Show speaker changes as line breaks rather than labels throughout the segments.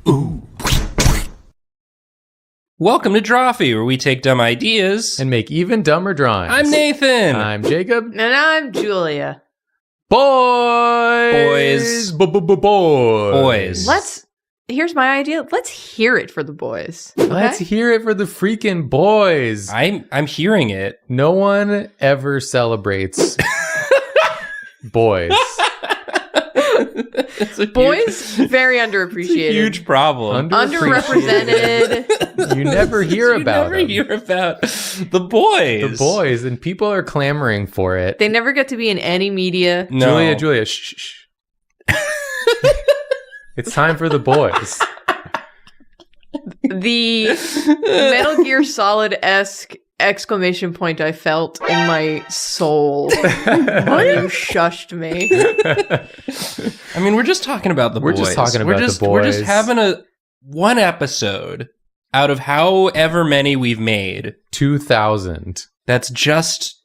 Ooh. Welcome to Drawfee, where we take dumb ideas
and make even dumber drawings.
I'm Nathan.
I'm Jacob.
And I'm Julia.
Boys.
Boys.
Here's my idea. Let's hear it for the boys. Okay?
Let's hear it for the freaking boys.
I'm hearing it.
No one ever celebrates boys.
Boys, very underappreciated.
It's a huge problem.
Underrepresented.
You never hear about them.
You never hear about the boys.
The boys, and people are clamoring for it.
They never get to be in any media.
No.
Julia, shh. It's time for the boys.
The Metal Gear Solid-esque exclamation point I felt in my soul when you shushed me.
I mean, we're just talking about the boys.
We're just talking about the boys.
We're just having one episode out of however many we've made.
2,000.
That's just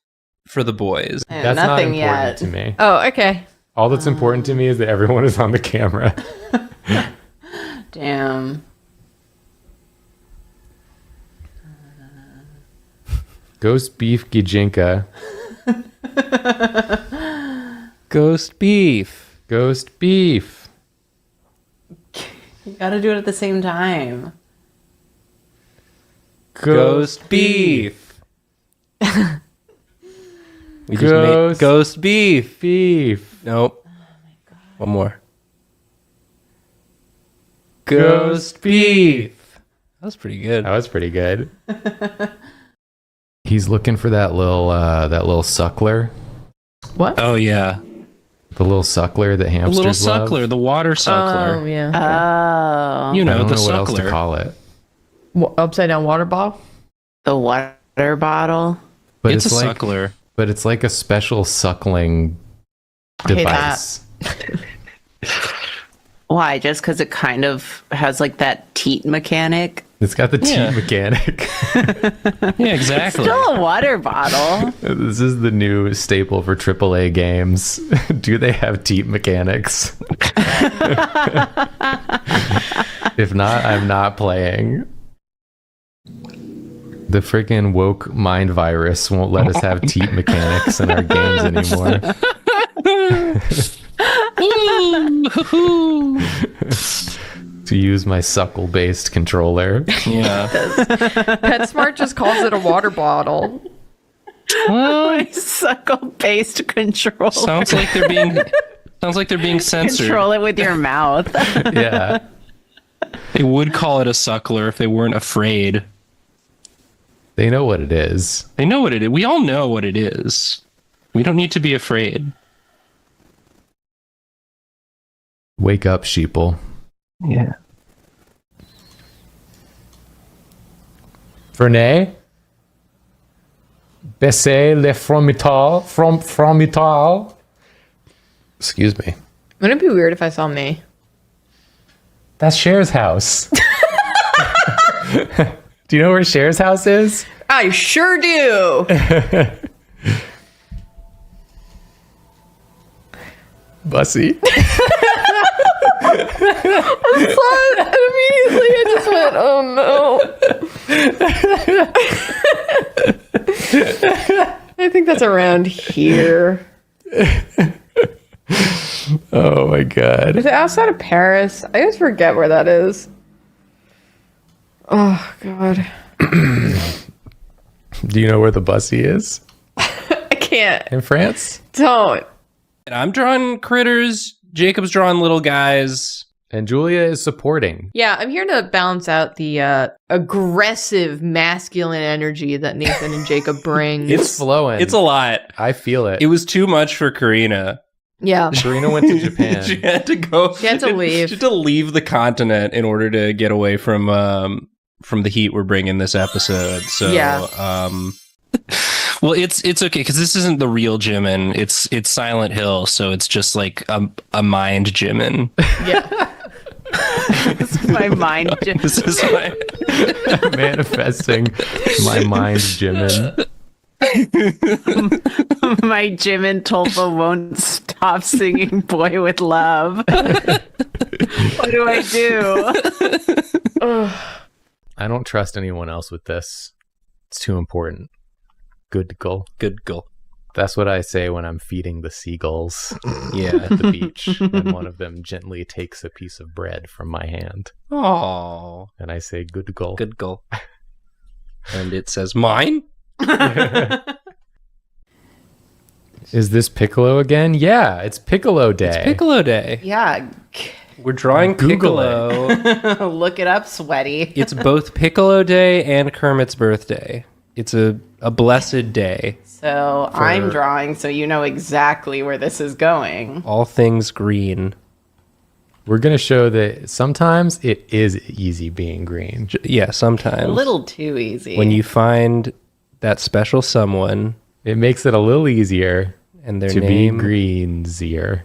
for the boys.
That's
nothing
not important
yet.
to me.
Oh, okay.
All that's important to me is that everyone is on the camera.
Damn.
Ghost beef gijinka.
Ghost beef.
Ghost beef.
You gotta do it at the same time.
Ghost beef. We just made
Ghost
ghost beef.
beef.
Nope.
Oh my God.
One more. Ghost beef. That was pretty good.
That was pretty good. He's looking for that little suckler.
What?
Oh yeah,
The little suckler that
the
hamsters
little
love.
suckler, the water suckler.
Oh, yeah.
You
I
know,
don't
the
know what else to
suckler.
call it.
Upside down water bottle?
The water bottle.
But
It's a
like,
suckler.
But it's like a special suckling
hate
device.
Why? Just because it kind of has like that teat mechanic?
It's got the
Yeah.
teat mechanic.
Yeah, exactly.
Still a water bottle.
This is the new staple for AAA games. Do they have teat mechanics? If not, I'm not playing. The freaking woke mind virus won't let us have teat mechanics in our games anymore. To use my suckle-based controller.
Yeah.
PetSmart just calls it a water bottle.
Well,
Suckle-based control.
sounds like they're being censored.
Control it with your mouth.
Yeah.
They would call it a suckler if they weren't afraid.
They know what it is.
They know what it is. We all know what it is. We don't need to be afraid.
Wake up, sheeple.
Yeah.
Vernay? Baissez le fromital. Excuse me.
Wouldn't it be weird if I saw me?
That's Cher's house. Do you know where Cher's house is?
I sure do.
Bussy.
And immediately I just went, oh no. I think that's around here.
Oh my god.
Is it outside of Paris? I always forget where that is. Oh god.
Do you know where the Bussy is?
I can't.
In France?
Don't.
And I'm drawing critters. Jacob's drawing little guys.
And Julia is supporting.
Yeah, I'm here to balance out the aggressive masculine energy that Nathan and Jacob bring.
It's flowing.
It's a lot.
I feel it.
It was too much for Karina.
Yeah.
Karina went to Japan.
She had to go.
She had to leave.
She had to leave the continent in order to get away from the heat we're bringing this episode. So
Yeah.
Well, it's okay because this isn't the real Jimin. It's Silent Hill, so it's just like a mind Jimin.
Yeah.
This is my mind.
This is my
Manifesting my mind, Jimin.
My Jimin Tulpa won't stop singing Boy with Love. What do I do?
I don't trust anyone else with this. It's too important. Good goal.
Good goal.
That's what I say when I'm feeding the seagulls
Yeah.
at the beach. And one of them gently takes a piece of bread from my hand.
Oh,
And I say, good goal.
good goal. And it says mine.
Is this Piccolo again? Yeah, it's Piccolo Day.
It's Piccolo Day.
Yeah.
We're drawing
Google
Piccolo.
Look it up, sweaty.
It's both Piccolo Day and Kermit's birthday. It's a blessed day.
So I'm drawing, so you know exactly where this is going.
All things green.
We're going to show that sometimes it is easy being green.
Yeah, sometimes.
A little too easy.
When you find that special someone
It makes it a little easier
and their
to
name.
be greensier.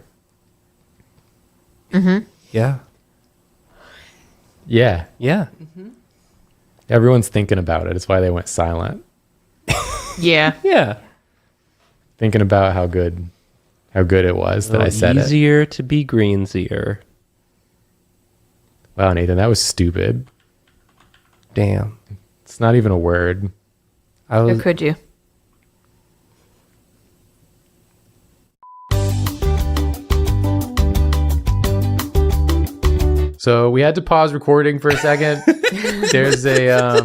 Yeah.
Yeah.
Yeah.
Everyone's thinking about it. It's why they went silent.
Yeah.
Yeah.
Thinking about how good it was that I said it.
Easier to be greensier.
Wow, Nathan, that was stupid.
Damn.
It's not even a word.
I
How
was
could you?
So we had to pause recording for a second. There's a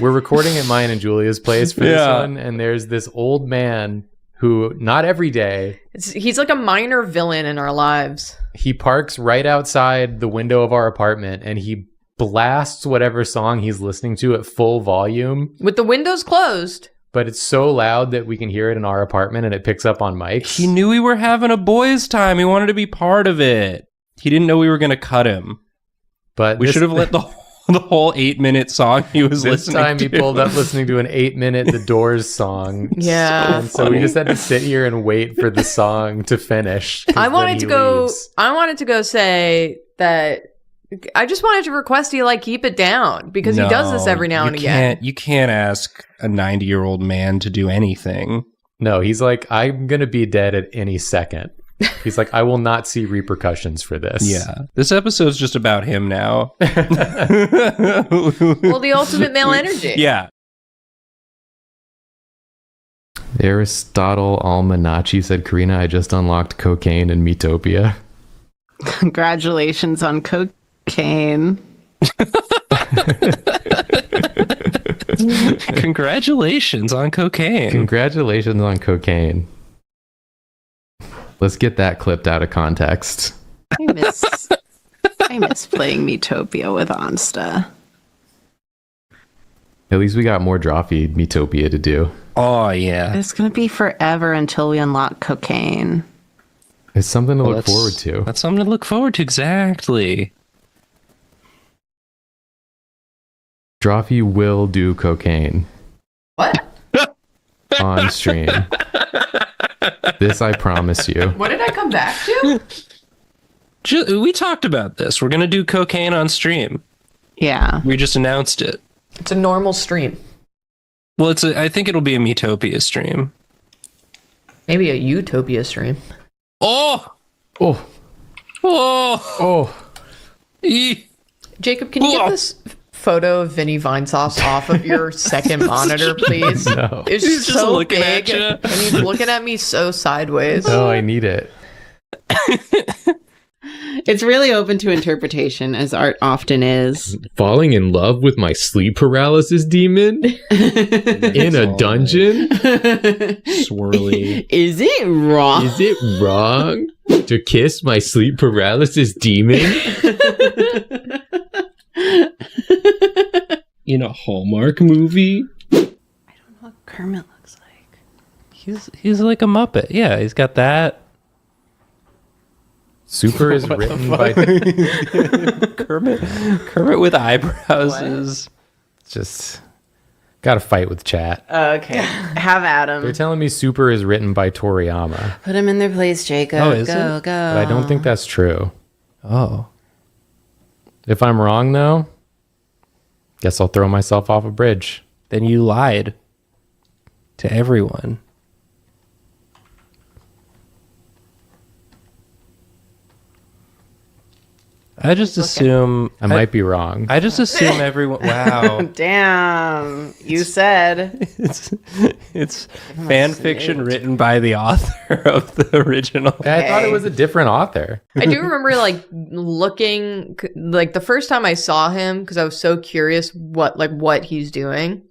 we're recording at mine and Julia's place for this
Yeah.
one, and there's this old man who not every day
He's like a minor villain in our lives.
he parks right outside the window of our apartment and he blasts whatever song he's listening to at full volume,
With the windows closed.
but it's so loud that we can hear it in our apartment and it picks up on mics.
He knew we were having a boys' time. He wanted to be part of it. He didn't know we were going to cut him.
But
We
this-
should have let the whole 8-minute song he was
this
listening
time
to.
he pulled up listening to an 8-minute The Doors song.
Yeah.
And so we just had to sit here and wait for the song to finish. 'cause
I
then
wanted
he
to go.
leaves.
I wanted to go say that. I just wanted to request he like keep it down because he does this every now and again.
You can't ask a 90-year-old man to do anything.
No, he's like, I'm going to be dead at any second. He's like, I will not see repercussions for this.
Yeah. This episode's just about him now.
Well, the ultimate male energy.
Yeah.
Aristotle Almanacci said, Karina, I just unlocked cocaine in Metopia.
Congratulations on cocaine.
Congratulations on cocaine.
Congratulations on cocaine. Let's get that clipped out of context.
I miss playing Metopia with Onsta.
At least we got more Drawfee Metopia to do.
Oh, yeah.
It's gonna be forever until we unlock cocaine.
It's something to
Well,
look forward to.
That's something to look forward to. Exactly.
Drawfee will do cocaine
What?
on stream. This I promise you.
What did I come back to?
We talked about this. We're going to do cocaine on stream.
Yeah.
We just announced it.
It's a normal stream.
Well, I think it'll be a Metopia stream.
Maybe a utopia stream.
Oh!
Oh,
Oh!
oh.
Eee.
Jacob, can you get this photo of Vinny Vinesauce off of your second monitor, please?
No.
It's
He's just
so
looking at
big,
you.
and he's looking at me so sideways.
Oh, I need it.
It's really open to interpretation, as art often is.
Falling in love with my sleep paralysis demon in a dungeon?
Swirly.
Is it wrong?
Is it wrong to kiss my sleep paralysis demon?
In a Hallmark movie?
What Kermit looks like.
He's like a Muppet. Yeah, he's got that.
Super is written by...
Kermit with eyebrows is...
Just gotta fight with chat.
Okay. Have
They're
Adam.
telling me Super is written by Toriyama,
Put him in their place, Jacob.
Oh, is
go,
it?
go.
but I don't think that's true.
Oh.
If I'm wrong, though, guess I'll throw myself off a bridge.
Then you lied to everyone. I just assume
I might be wrong.
I just assume everyone. Wow,
Damn, you said.
it's fan fiction written by the author of the original.
I thought it was a different author.
I do remember like looking like the first time I saw him because I was so curious what he's doing.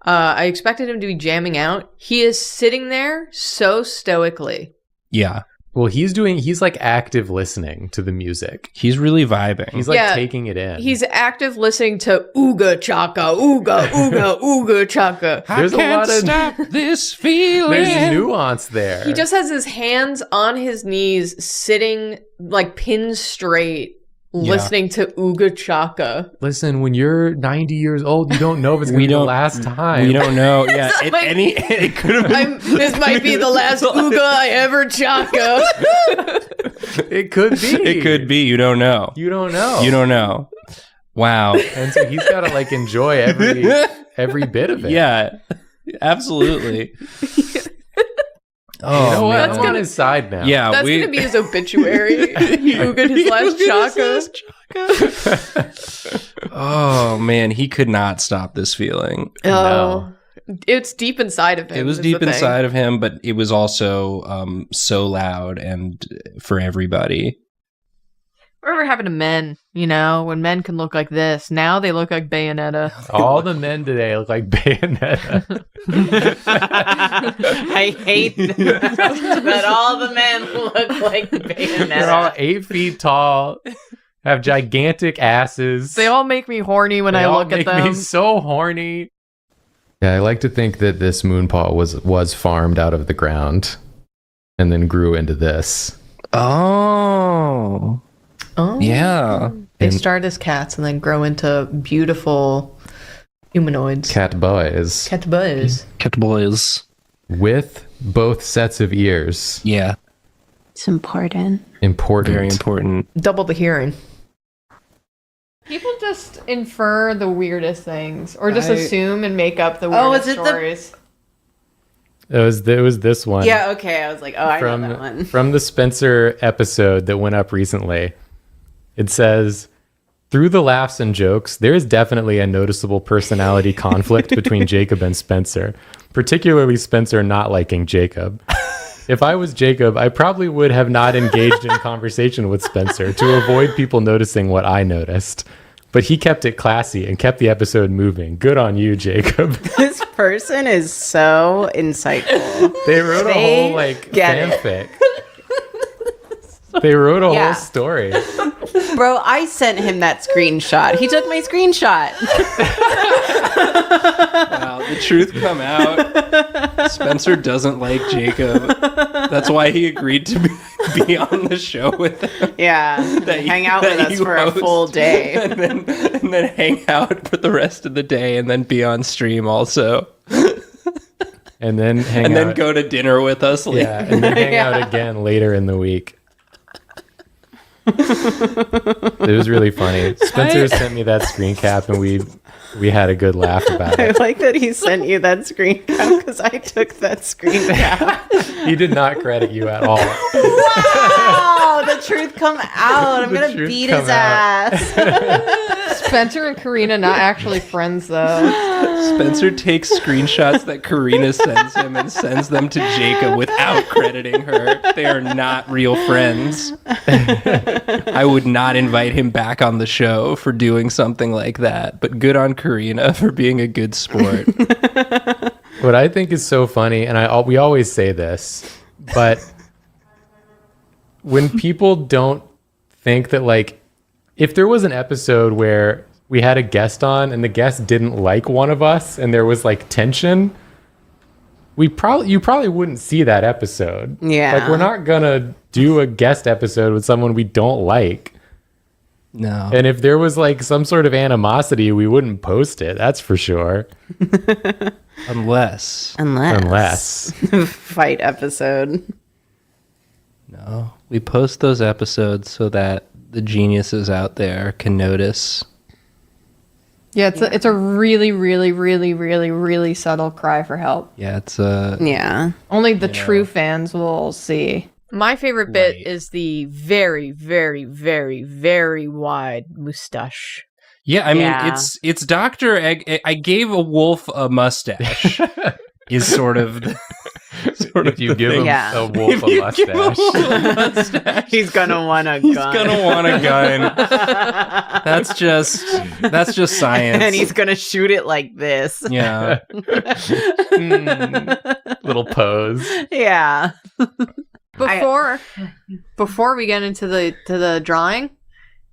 I expected him to be jamming out. He is sitting there so stoically.
Yeah,
Well, he's like active listening to the music.
he's really vibing.
He's like
Yeah,
taking it in.
He's active listening to ooga chaka, ooga, ooga, ooga chaka.
There's a lot of
stop this feeling.
there's nuance there.
He just has his hands on his knees, sitting like pin straight, listening to ooga chaka.
Listen, when you're 90 years old, you don't know if it's going to be the last time.
We don't know. Yeah,
Like-
it could have been.
This might be the last ooga I ever chaka.
It could be.
It could be. You don't know.
You don't know.
You don't know. Wow.
And so he's got to like enjoy every bit of it.
Yeah, absolutely. Oh,
You know what?
man.
I'm on his side now.
Yeah,
That's gonna be his obituary. He oogaed his last chaka.
Oh man, he could not stop this feeling.
Oh, it's deep inside of him.
It was
is the
deep
thing.
inside of him, but it was also so loud and for everybody.
Whatever happened to men? You know, when men can look like this, now they look like Bayonetta.
All the men today look like Bayonetta.
I hate that all the men look like Bayonetta.
They're all 8 feet tall, have gigantic asses.
They all make me horny when
They
I
all
look at
make
them.
me so horny. Yeah, I like to think that this moon paw was farmed out of the ground and then grew into this.
Oh,
Oh,
yeah.
They
And-
start as cats and then grow into beautiful humanoids.
Cat boys
Cat boys.
Cat boys.
with both sets of ears.
Yeah,
It's important.
Important.
very important.
Double the hearing. People just infer the weirdest things, or just assume and make up the weirdest
is it the-
stories.
It was this one.
Yeah, okay. I was like, oh, I know that one.
From the Spencer episode that went up recently. It says, through the laughs and jokes, there is definitely a noticeable personality conflict between Jacob and Spencer, particularly Spencer not liking Jacob. If I was Jacob, I probably would have not engaged in conversation with Spencer to avoid people noticing what I noticed. But he kept it classy and kept the episode moving. Good on you, Jacob.
This person is so insightful.
They wrote a
They
whole like
get it.
fanfic. They wrote a
Yeah.
whole story.
Bro, I sent him that screenshot. He took my screenshot.
Wow, the truth come out. Spencer doesn't like Jacob. That's why he agreed to be on the show with him.
Yeah. Hang out with us
you
for a
host.
full day.
and then hang out for the rest of the day, and then be on stream also,
And then hang
and
out.
then go to dinner with us later.
Yeah, and then hang out again later in the week. It was really funny. Spencer sent me that screen cap, and we had a good laugh about
I
it.
like that he sent you that screen cap because I took that screen cap.
He did not credit you at all.
Wow, the truth come out. I'm
The
gonna
truth
beat
come
his
out.
ass.
Spencer and Karina not actually friends though.
Spencer takes screenshots that Karina sends him and sends them to Jacob without crediting her. They are not real friends. I would not invite him back on the show for doing something like that, but good on Karina for being a good sport.
What I think is so funny, and we always say this, but when people don't think that, like, if there was an episode where we had a guest on and the guest didn't like one of us and there was like tension, you probably wouldn't see that episode.
Yeah.
Like, we're not gonna do a guest episode with someone we don't like.
No.
And if there was like some sort of animosity, we wouldn't post it. That's for sure.
Unless.
Unless.
Fight episode.
No. We post those episodes so that the geniuses out there can notice.
Yeah, it's a really, really, really, really, really subtle cry for help.
Yeah, it's
Yeah.
Only the true fans will see. My favorite bit
Right.
is the very, very, very, very wide mustache.
Yeah, I mean,
Yeah.
it's Dr. Egg. I gave a wolf a mustache is sort of the,
If you give him
Yeah.
a wolf
If
a
you give a
mustache.
wolf a mustache,
He's gonna want a gun.
he's gonna want a gun. That's just science.
And he's gonna shoot it like this.
Yeah.
Little pose.
Yeah.
Before we get into the drawing,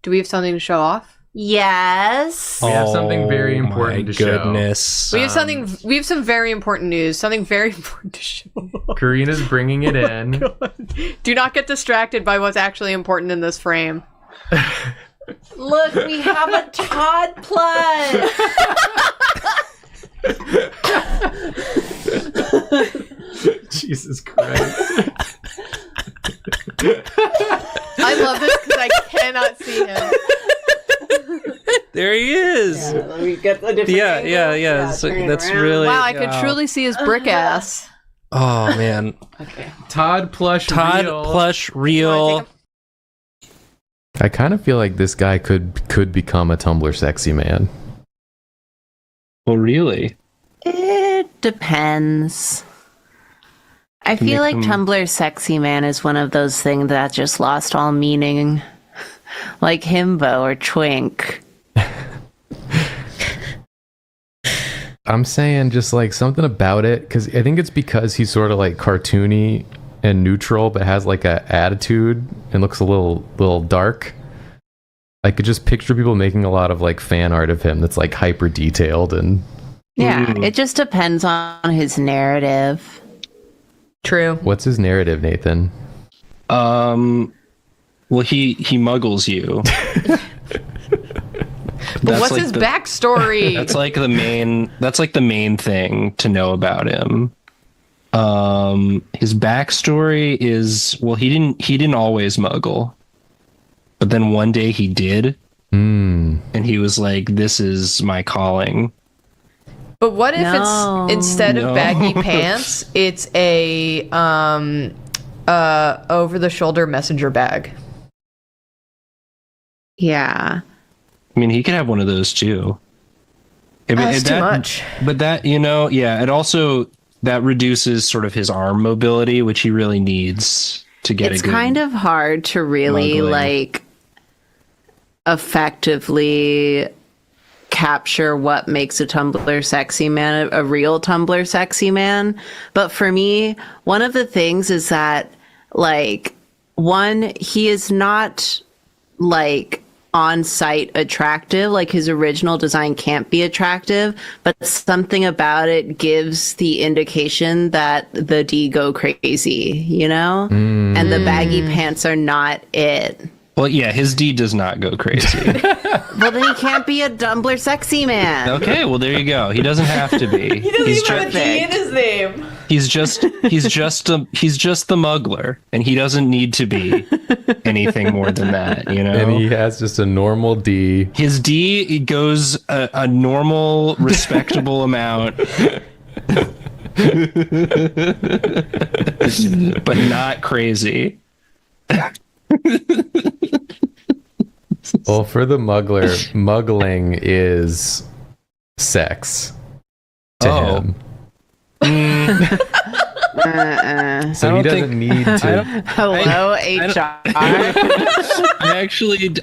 do we have something to show off?
Yes.
We have something very
Oh,
important
my
to show.
goodness.
We have we have some very important news. Something very important to show.
Karina's bringing it in.
Do not get distracted by what's actually important in this frame.
Look, we have a Todd plush.
Jesus Christ.
I love this because I cannot see him.
There he is.
Let me get the different
Yeah. So that's really
Wow, I could truly see his brick ass.
Oh man.
Okay.
Todd plush
Todd
real.
plush real.
I kind of feel like this guy could become a Tumblr sexy man.
Well, really?
It depends. I feel like
make
Tumblr sexy man is one of those things that just lost all meaning. Like himbo or twink.
I'm saying just like something about it, because I think it's because he's sort of like cartoony and neutral, but has like a attitude and looks a little dark. I could just picture people making a lot of like fan art of him that's like hyper detailed and
Yeah, it just depends on his narrative.
True.
what's his narrative, Nathan?
Well, he muggles you.
But what's
like
his backstory?
That's like the main thing to know about him. His backstory is, well, he didn't always muggle, but then one day he did, and he was like, "This is my calling."
But what if
No.
it's instead of baggy pants, it's a over the shoulder messenger bag?
Yeah.
I mean, he could have one of those too.
That's too much.
But that, it also that reduces sort of his arm mobility, which he really needs to get
It's
a good.
kind of hard to really
muggling.
like effectively capture what makes a Tumblr sexy man a real Tumblr sexy man. But for me, one of the things is that like one, he is not like on site attractive, like his original design can't be attractive, but something about it gives the indication that the D go crazy, you know? And the baggy pants are not it.
Well, yeah, his D does not go crazy.
Well, then he can't be a Tumblr sexy man.
Okay, well there you go. He doesn't have to be. He's just
his name.
he's just the muggler, and he doesn't need to be anything more than that, you know.
And he has just a normal D.
His D goes a normal, respectable amount, but not crazy.
Well, for the muggler, muggling is sex to
Oh.
him. So
I
he
don't
doesn't
think-
need to.
Hello, HR.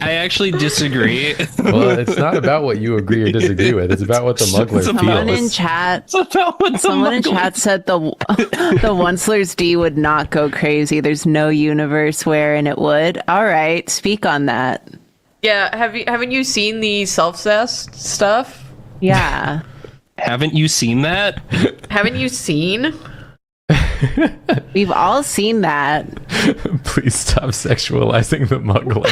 I actually disagree.
Well, it's not about what you agree or disagree with. It's about what the muggler
Someone in
feels.
chat,
It's about what the
someone in
muggler-
chat said the Onceler's D would not go crazy. There's no universe wherein it would. All right, speak on that.
Yeah, haven't you seen the self-cessed stuff?
Yeah.
Haven't you seen that?
Haven't you seen?
We've all seen that.
Please stop sexualizing the muggler.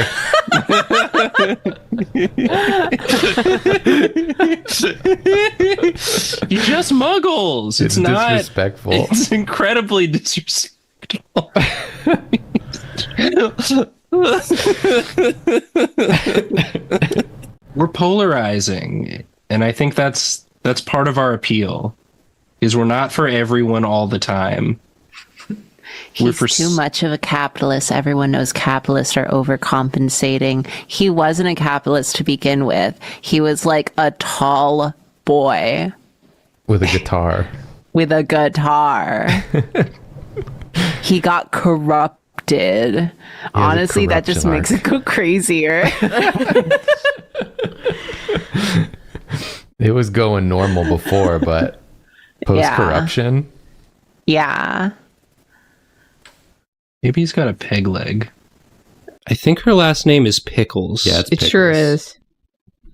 He just muggles. It's not
disrespectful.
It's incredibly disrespectful. We're polarizing, and I think that's part of our appeal. Is we're not for everyone all the time.
He's too much of a capitalist. Everyone knows capitalists are overcompensating. He wasn't a capitalist to begin with. He was like a tall boy.
With a guitar.
With a guitar. He got corrupted. Honestly, that just makes it go crazier.
It was going normal before, but post-corruption?
Yeah.
Maybe he's got a peg leg. I think her last name is Pickles.
Yeah, it's
It
Pickles.
sure is.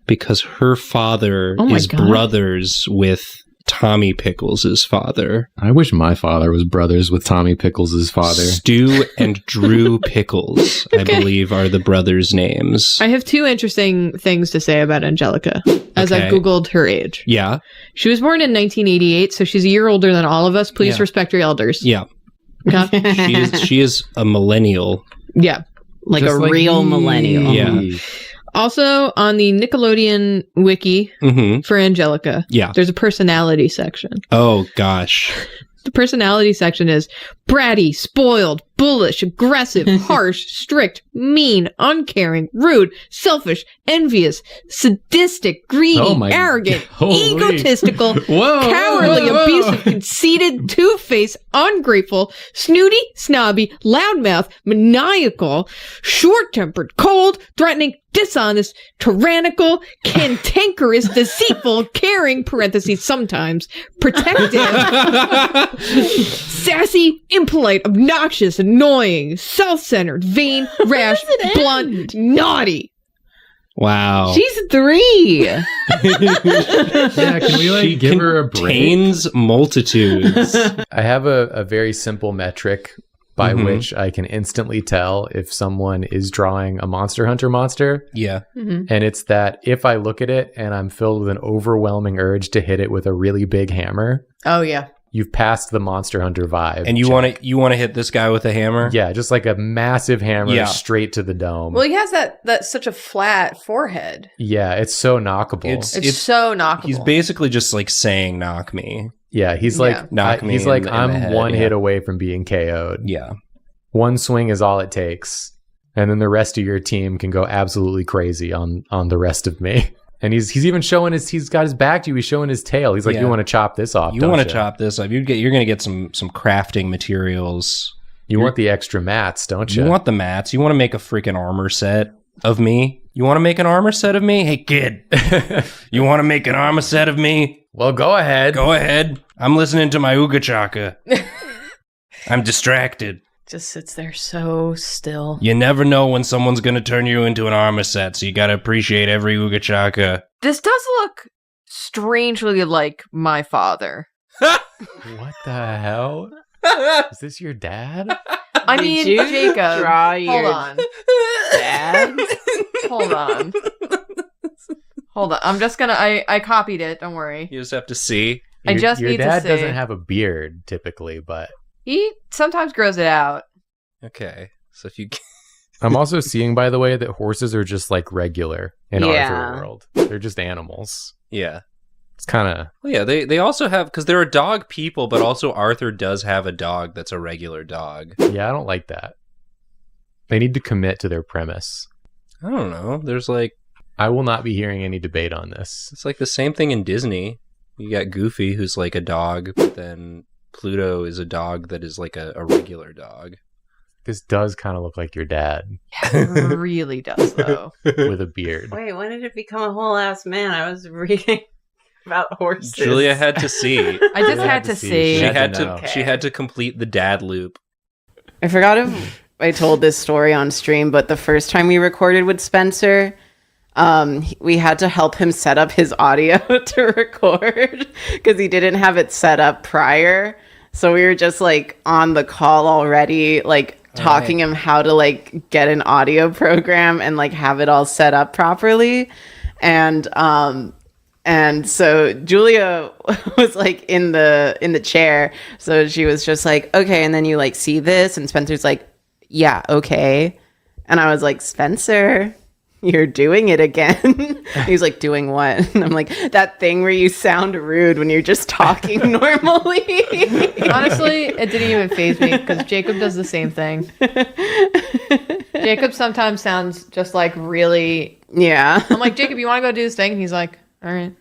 Because her father
Oh my
is
God.
brothers with Tommy Pickles' father.
I wish my father was brothers with Tommy Pickles' father.
Stu and Drew Pickles, I believe, are the brothers' names.
I have two interesting things to say about Angelica as I've
Okay.
Googled her age.
Yeah,
She was born in 1988, so she's a year older than all of us. Please
Yeah.
respect your elders.
yeah.
Okay?
She is a millennial.
Yeah.
Like
Just
a
like
real
me.
millennial.
Yeah.
Also, on the Nickelodeon wiki
Mm-hmm.
for Angelica,
Yeah.
there's a personality section.
Oh, gosh.
The personality section is bratty, spoiled, bullish, aggressive, harsh, strict, mean, uncaring, rude, selfish, envious, sadistic, greedy,
Oh my-
arrogant,
Holy-
egotistical,
Whoa,
cowardly,
whoa, whoa.
abusive, conceited, two-faced, ungrateful, snooty, snobby, loudmouth, maniacal, short-tempered, cold, threatening, dishonest, tyrannical, cantankerous, deceitful, caring, parentheses, sometimes, protective, sassy, impolite, obnoxious, annoying, self-centered, vain, rash, blunt, naughty.
Wow.
She's 3.
Yeah, can we
She
give her a break?
contains multitudes.
I have a very simple metric by
Mhm.
which I can instantly tell if someone is drawing a Monster Hunter monster.
Yeah.
And it's that if I look at it and I'm filled with an overwhelming urge to hit it with a really big hammer,
Oh, yeah.
you've passed the Monster Hunter vibe.
And you
check.
want to hit this guy with a hammer?
Yeah, just like a massive hammer
Yeah.
straight to the dome.
Well, he has that such a flat forehead.
Yeah, it's so knockable.
It's so knockable.
He's basically just like saying knock me.
Yeah, he's
Yeah.
like,
Knock me
he's
in
like,
the
I'm
head,
one
yeah.
hit away from being KO'd.
Yeah.
One swing is all it takes, and then the rest of your team can go absolutely crazy on the rest of me. And he's even showing he's got his back to you. He's showing his tail. He's like,
Yeah.
you want to chop this off?
You want to chop this up. You're going to get some crafting materials.
You want the extra mats, don't you?
You want the mats. You want to make a freaking armor set of me. You want to make an armor set of me? Hey, kid. You want to make an armor set of me?
Well, go ahead.
Go ahead. I'm listening to my Ooga Chaka. I'm distracted.
just sits there so still.
You never know when someone's going to turn you into an armor set, so you got to appreciate every Ooga Chaka.
This does look strangely like my father.
What the hell? Is this your dad?
I mean,
you
Jacob.
draw
Hold
your
on.
dad?
Hold on. Hold on. I'm just gonna. I copied it. Don't worry.
You just have to see.
I just
your
need to
dad
say-
doesn't have a beard typically, but
He sometimes grows it out.
Okay. So if you...
I'm also seeing, by the way, that horses are just like regular in
Yeah.
Arthur world. They're just animals.
Yeah.
It's kind of
Well, yeah, they also have... Because there are dog people, but also Arthur does have a dog that's a regular dog.
yeah. I don't like that. They need to commit to their premise.
I don't know. There's like...
I will not be hearing any debate on this.
It's like the same thing in Disney. You got Goofy, who's like a dog, but then Pluto is a dog that is like a regular dog.
This does kind of look like your dad
It really does, though.
with a beard.
Wait, when did it become a whole ass man? I was reading about horses.
Julia had to see.
I just had to see.
She
had
had
to
to.
know.
She had to complete the dad loop.
I forgot if I told this story on stream, but the first time we recorded with Spencer, we had to help him set up his audio to record because he didn't have it set up prior. So we were just like on the call already, like talking him how to like get an audio program and like have it all set up properly. And so Julia was like in the chair. So she was just like, okay. And then you like see this, and Spencer's like, yeah, okay. And I was like, Spencer, you're doing it again. He's like, doing what? And I'm like, that thing where you sound rude when you're just talking normally.
Honestly, it didn't even faze me because Jacob does the same thing. Jacob sometimes sounds just like really.
Yeah.
I'm like, Jacob, you want to go do this thing? And he's like, all right.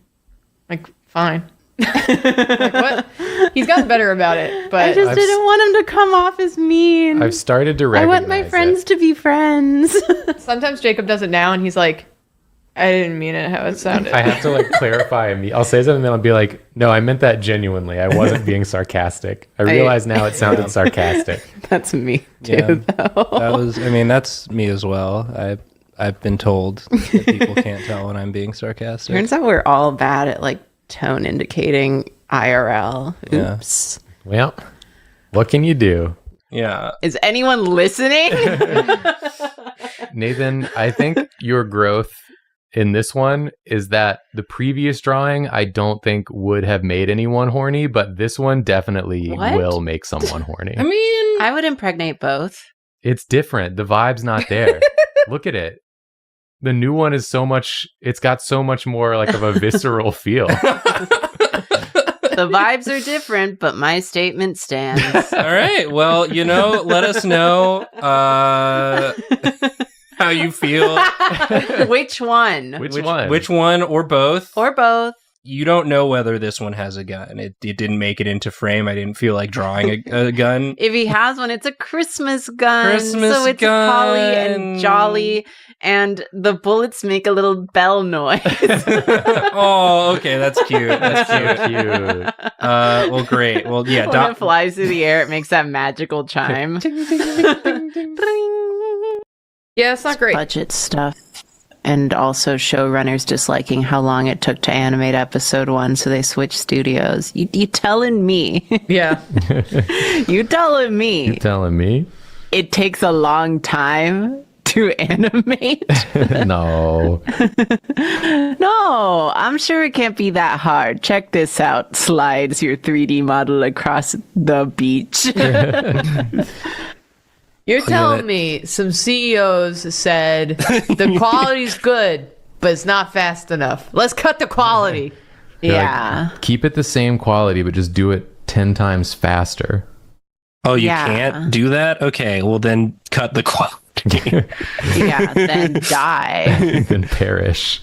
Like, fine. Like, what? He's gotten better about it, but
I just didn't want him to come off as mean.
I've started to
I
recognize
want my friends to be friends.
sometimes Jacob does it now and he's like, I didn't mean it how it sounded.
I have to like clarify. I'll say something, then I'll be like, no, I meant that genuinely. I wasn't being sarcastic. I realize now it sounded sarcastic.
That's me too,
Yeah.
though.
That's me as well. I've been told that people can't tell when I'm being sarcastic.
Turns out we're all bad at like tone indicating IRL.
Yeah.
Oops.
Well, what can you do?
Yeah.
Is anyone listening?
Nathan, I think your growth in this one is that the previous drawing I don't think would have made anyone horny, but this one definitely
What?
will make someone horny.
I mean,
I would impregnate both.
It's different. The vibe's not there. Look at it. The new one is it's got so much more like of a visceral feel.
The vibes are different, but my statement stands.
all right. Well, let us know how you feel.
Which one?
Which one?
One or both.
Or both.
You don't know whether this one has a gun. It didn't make it into frame. I didn't feel like drawing a gun.
If he has one, it's a Christmas gun.
Christmas
so it's
gun.
holly and jolly, and the bullets make a little bell noise.
Oh, okay. That's cute. That's cute.
Cute.
Well, great. Well, yeah.
When it flies through the air, it makes that magical chime.
Yeah, it's not great.
Budget stuff. And also showrunners disliking how long it took to animate episode 1, so they switched studios. You telling me?
Yeah.
You telling me?
You telling me?
It takes a long time to animate?
No.
No, I'm sure it can't be that hard. Check this out. Slides your 3D model across the beach.
You're telling me some CEOs said the quality's good, but it's not fast enough. Let's cut the quality.
Yeah.
Keep it the same quality, but just do it 10 times faster.
Oh, you
Yeah.
can't do that? Okay, well then cut the quality.
Yeah, then die.
Then perish.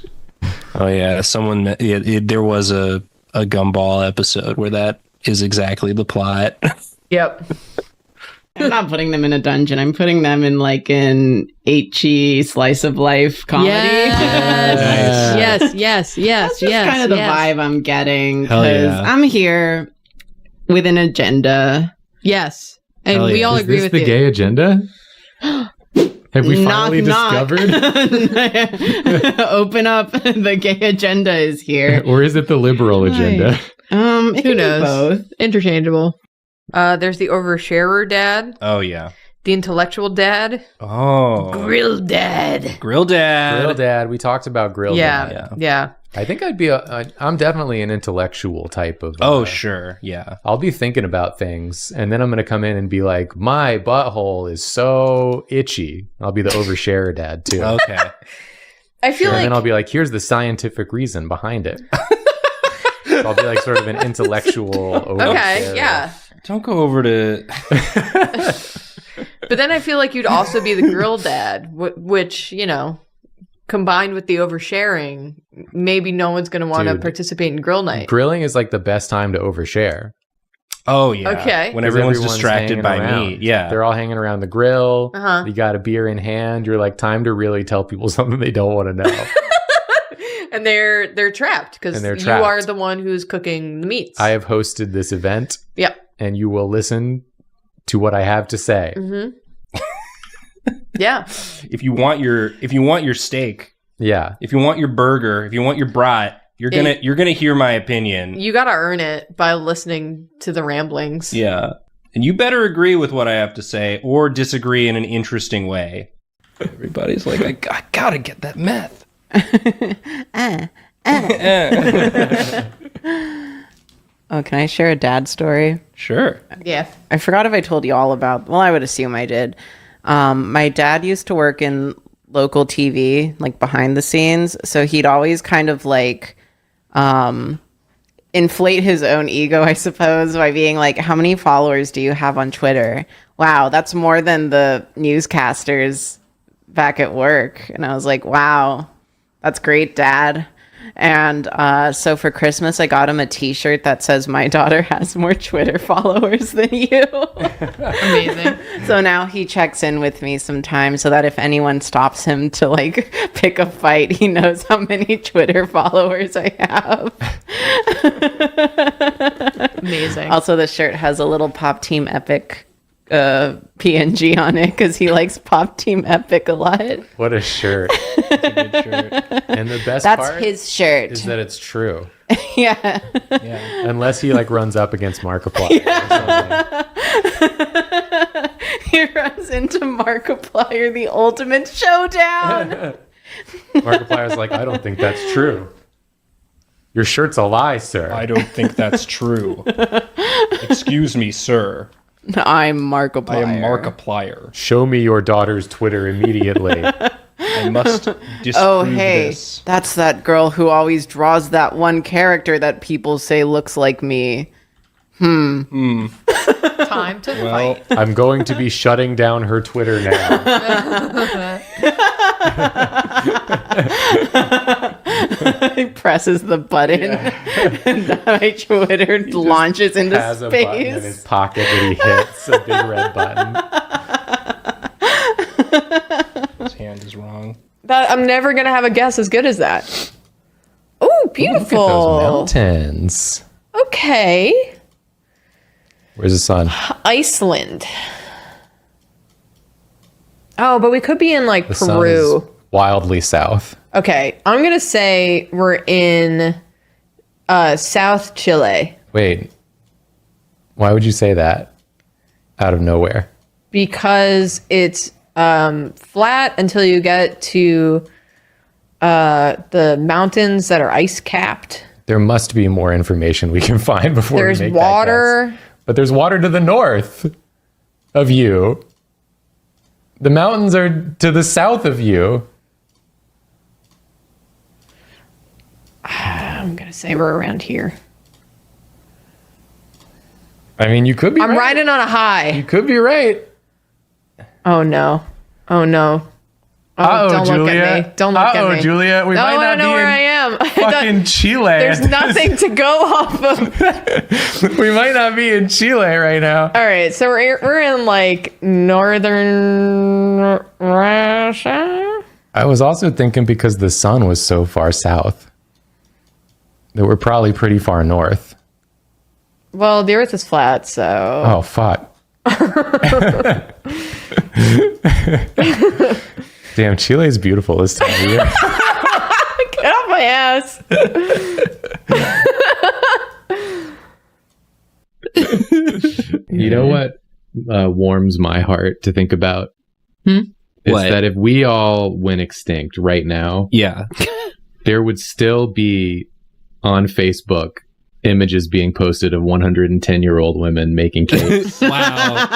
Oh yeah, there was a Gumball episode where that is exactly the plot.
Yep.
I'm not putting them in a dungeon. I'm putting them in like an HE slice of life comedy.
Yes. Yes.
That's just kind of the vibe I'm getting.
Hell
Because
yeah.
I'm here with an agenda.
Yes. And
Hell
we
yeah.
all
Is
agree
this
with
the
you.
gay agenda? Have we finally
Knock, knock.
discovered?
Open up. The gay agenda is here.
Or is it the liberal agenda?
It
Who
can be
knows?
both.
Interchangeable. There's the oversharer dad,
Oh yeah.
the intellectual dad,
Oh.
grill dad.
Grill Dad.
Grill Dad. We talked about Grill
Yeah.
Dad.
Yeah.
I think I'd be I'm definitely an intellectual type of.
Oh sure, yeah.
I'll be thinking about things, and then I'm going to come in and be like, my butthole is so itchy. I'll be the oversharer dad, too.
Okay.
I feel
And
like
then I'll be like, here's the scientific reason behind it. So I'll be like sort of an intellectual oversharer.
okay, yeah.
Don't go over to.
But then I feel like you'd also be the grill dad, which, combined with the oversharing, maybe no one's going to want to
Dude.
participate in grill night.
Grilling is like the best time to overshare.
Oh yeah.
Okay.
When
'Cause
everyone's
everyone's
distracted
hanging
by
around.
me. Yeah.
They're all hanging around the grill.
Uh-huh.
You got a beer in hand. You're like, time to really tell people something they don't want to know.
And they're trapped because
And they're
you
trapped.
are the one who's cooking the meats.
I have hosted this event,
Yep.
and you will listen to what I have to say.
Mm-hmm. Yeah.
If you want your steak,
Yeah.
if you want your burger, if you want your brat, you're gonna hear my opinion.
You got to earn it by listening to the ramblings.
Yeah. And you better agree with what I have to say or disagree in an interesting way. Everybody's like, I gotta get that meth.
Oh, can I share a dad story?
Sure.
Yeah.
I forgot if I told you all about. Well, I would assume I did. My dad used to work in local TV, like behind the scenes. So he'd always kind of like inflate his own ego, I suppose, by being like, how many followers do you have on Twitter? Wow, that's more than the newscasters back at work. And I was like, wow, that's great, Dad. And so for Christmas, I got him a t-shirt that says, my daughter has more Twitter followers than you.
Amazing.
So now he checks in with me sometimes so that if anyone stops him to like pick a fight, he knows how many Twitter followers I have.
Amazing.
Also, the shirt has a little Pop Team Epic PNG on it because he likes Pop Team Epic a lot.
What a shirt.
That's a good shirt.
And the best
That's
part
his shirt.
is that it's true.
Yeah.
Yeah.
Unless he like runs up against Markiplier or something.
He runs into Markiplier, the ultimate showdown.
Markiplier's like, I don't think that's true. Your shirt's a lie, sir.
I don't think that's true. Excuse me, sir.
I'm Markiplier.
I am Markiplier.
Show me your daughter's Twitter immediately.
I must disprove
Oh, hey,
this.
that's that girl who always draws that one character that people say looks like me.
Time to
Well,
fight.
I'm going to be shutting down her Twitter now.
He presses the button and my Twitter launches into
Has a button in his
space.
pocket that he hits, a big red button.
his hand is wrong.
I'm never gonna have a guess as good as that. Oh,
Look at those
beautiful.
mountains.
Okay,
Where's the sun?
Iceland. Oh, but we could be in like
The sun
Peru.
is wildly south.
Okay, I'm gonna say we're in South Chile
Wait. Why would you say that? Out of nowhere.
because it's flat until you get to the mountains that are ice capped.
There must be more information we can find before
There's
we make that guess.
water.
But there's water to the north of you. The mountains are to the south of you.
I'm gonna say we're around here.
I mean, you could be
I'm
right.
riding on a high.
You could be right.
Oh no. Oh no. Oh,
Uh-oh,
don't look
Julia.
at me. Don't look at me.
Julia. We
No,
might
I
not
don't know
be
where
in
I am.
fucking Chile.
There's nothing to go off of.
We might not be in Chile right now.
All right, so we're in like northern Russia.
I was also thinking because the sun was so far south that we're probably pretty far north.
Well, the Earth is flat, so
Oh, fuck. Damn, Chile is beautiful this time of year.
get off my ass.
You know what warms my heart to think about? Is
What?
that if we all went extinct right now,
Yeah.
there would still be on Facebook images being posted of 110-year-old women making cakes
Wow.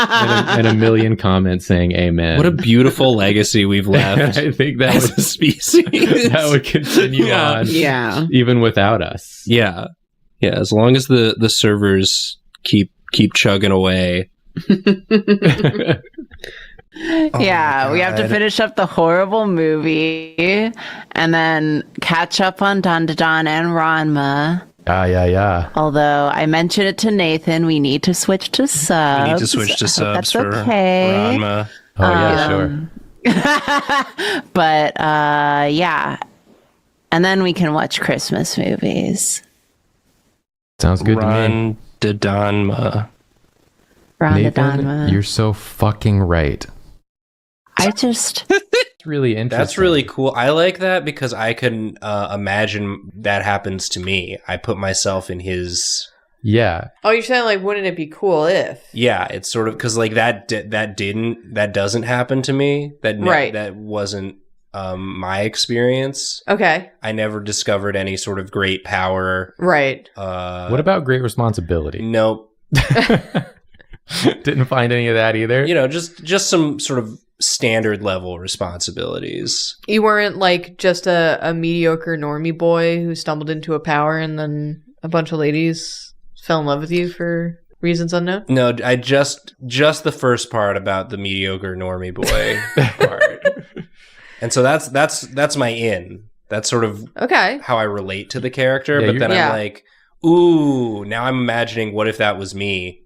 and a million comments saying amen.
What a beautiful legacy we've left
I think that
as a
would,
species.
that would continue
Yeah.
on
Yeah.
even without us.
Yeah. Yeah. As long as the servers keep chugging away.
Yeah, we have to
God.
finish up the horrible movie and then catch up on Don Don and Ranma.
Yeah.
Although I mentioned it to Nathan, we need to switch to subs.
We need to switch to
I hope
subs
that's
for
okay.
Ranma.
Oh, yeah, sure.
But yeah. And then we can watch Christmas movies.
Sounds good to me.
Ron de Donma.
Rhonda
Nathan,
Donma.
you're so fucking right.
I just
It's really interesting.
That's really cool. I like that because I can imagine that happens to me. I put myself in his.
Yeah.
Oh, you're saying like, wouldn't it be cool if?
Yeah, it's sort of because like that doesn't happen to me.
Right.
That wasn't my experience.
Okay.
I never discovered any sort of great power.
Right.
What about great responsibility?
Nope.
Didn't find any of that either.
You know, just some sort of standard level responsibilities.
You weren't like just a mediocre normie boy who stumbled into a power and then a bunch of ladies fell in love with you for reasons unknown?
No, I just the first part about the mediocre normie boy part. And so that's my in. That's sort of
Okay.
how I relate to the character.
Yeah,
But then
Yeah.
I'm like, ooh, now I'm imagining what if that was me?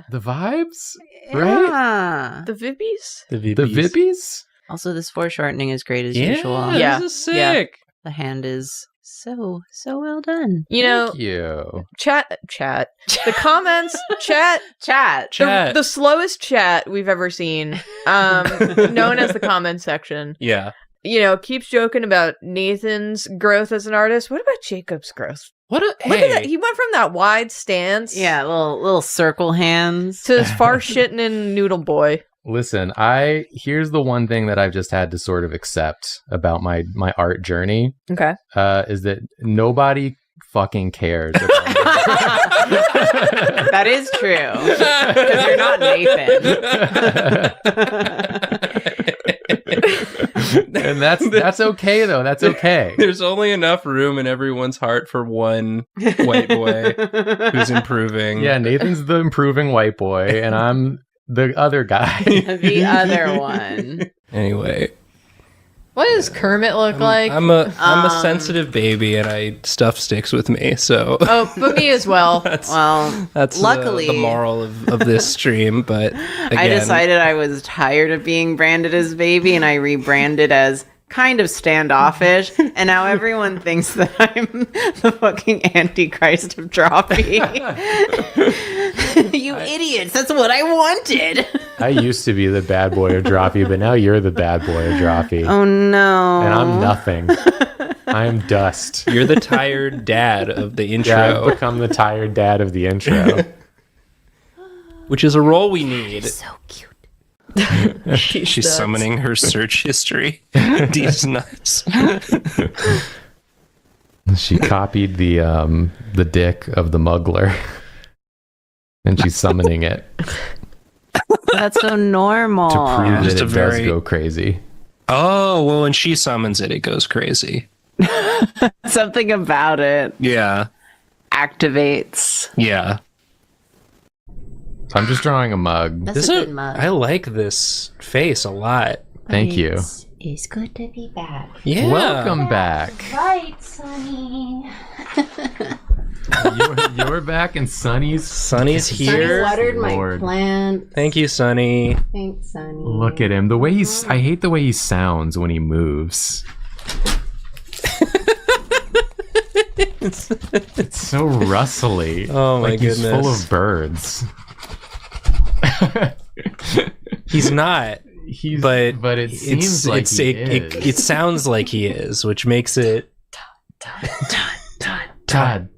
The vibes, right?
Yeah.
The Vibbies?
The
The Vippies?
Also, this foreshortening is great as
Yeah,
usual.
Yeah.
this is
Yeah.
sick.
The hand is so well done.
You know,
Thank you.
chat. The comments, chat.
Chat.
The slowest chat we've ever seen, known as the comment section,
Yeah.
you know, keeps joking about Nathan's growth as an artist. What about Jacob's growth?
What a
Look at that.
hey.
He went from that wide stance
Yeah, little circle hands.
to this far shitting in Noodle Boy.
Listen, here's the one thing that I've just had to sort of accept about my art journey
Okay.
is that nobody fucking cares about me.
That is true. Because you're not Nathan.
And that's okay though. That's okay.
There's only enough room in everyone's heart for one white boy who's improving.
Yeah, Nathan's the improving white boy, and I'm the other guy.
The other one.
Anyway,
What does Kermit look like?
I'm a sensitive baby, and stuff sticks with me. So
Oh, but me as well.
Well,
that's
luckily,
the moral of this stream. But again,
I decided I was tired of being branded as baby, and I rebranded as kind of standoffish, and now everyone thinks that I'm the fucking Antichrist of Drawfee. You idiots, that's what I wanted.
I used to be the bad boy of Drawfee, but now you're the bad boy of Drawfee.
Oh no.
And I'm nothing. I'm dust.
you're the tired dad of the intro,
Yeah, I've become the tired dad of the intro.
which is a role we need.
So cute.
She's summoning her search history. These nuts.
She copied the dick of the muggler, and she's summoning it
that's so normal.
to prove that
Just
it
a
does
very-
go crazy.
Oh, well, when she summons it, it goes crazy.
Something about it
Yeah.
activates.
Yeah.
So I'm just drawing a mug.
That's a good mug.
I like this face a lot.
Thank you.
It's good to be back.
Yeah.
Welcome back.
Right, Sonny.
You're back, and Sonny's
Sonny's here.
Watered my
Lord.
plant.
Thank you, Sonny.
Thanks, Sonny.
Look at him. The way I hate the way he sounds when he moves. It's so rustly.
Oh my
like he's full
goodness.
of birds.
He's not, but
it seems like he is.
it sounds like he is, which makes it
Todd.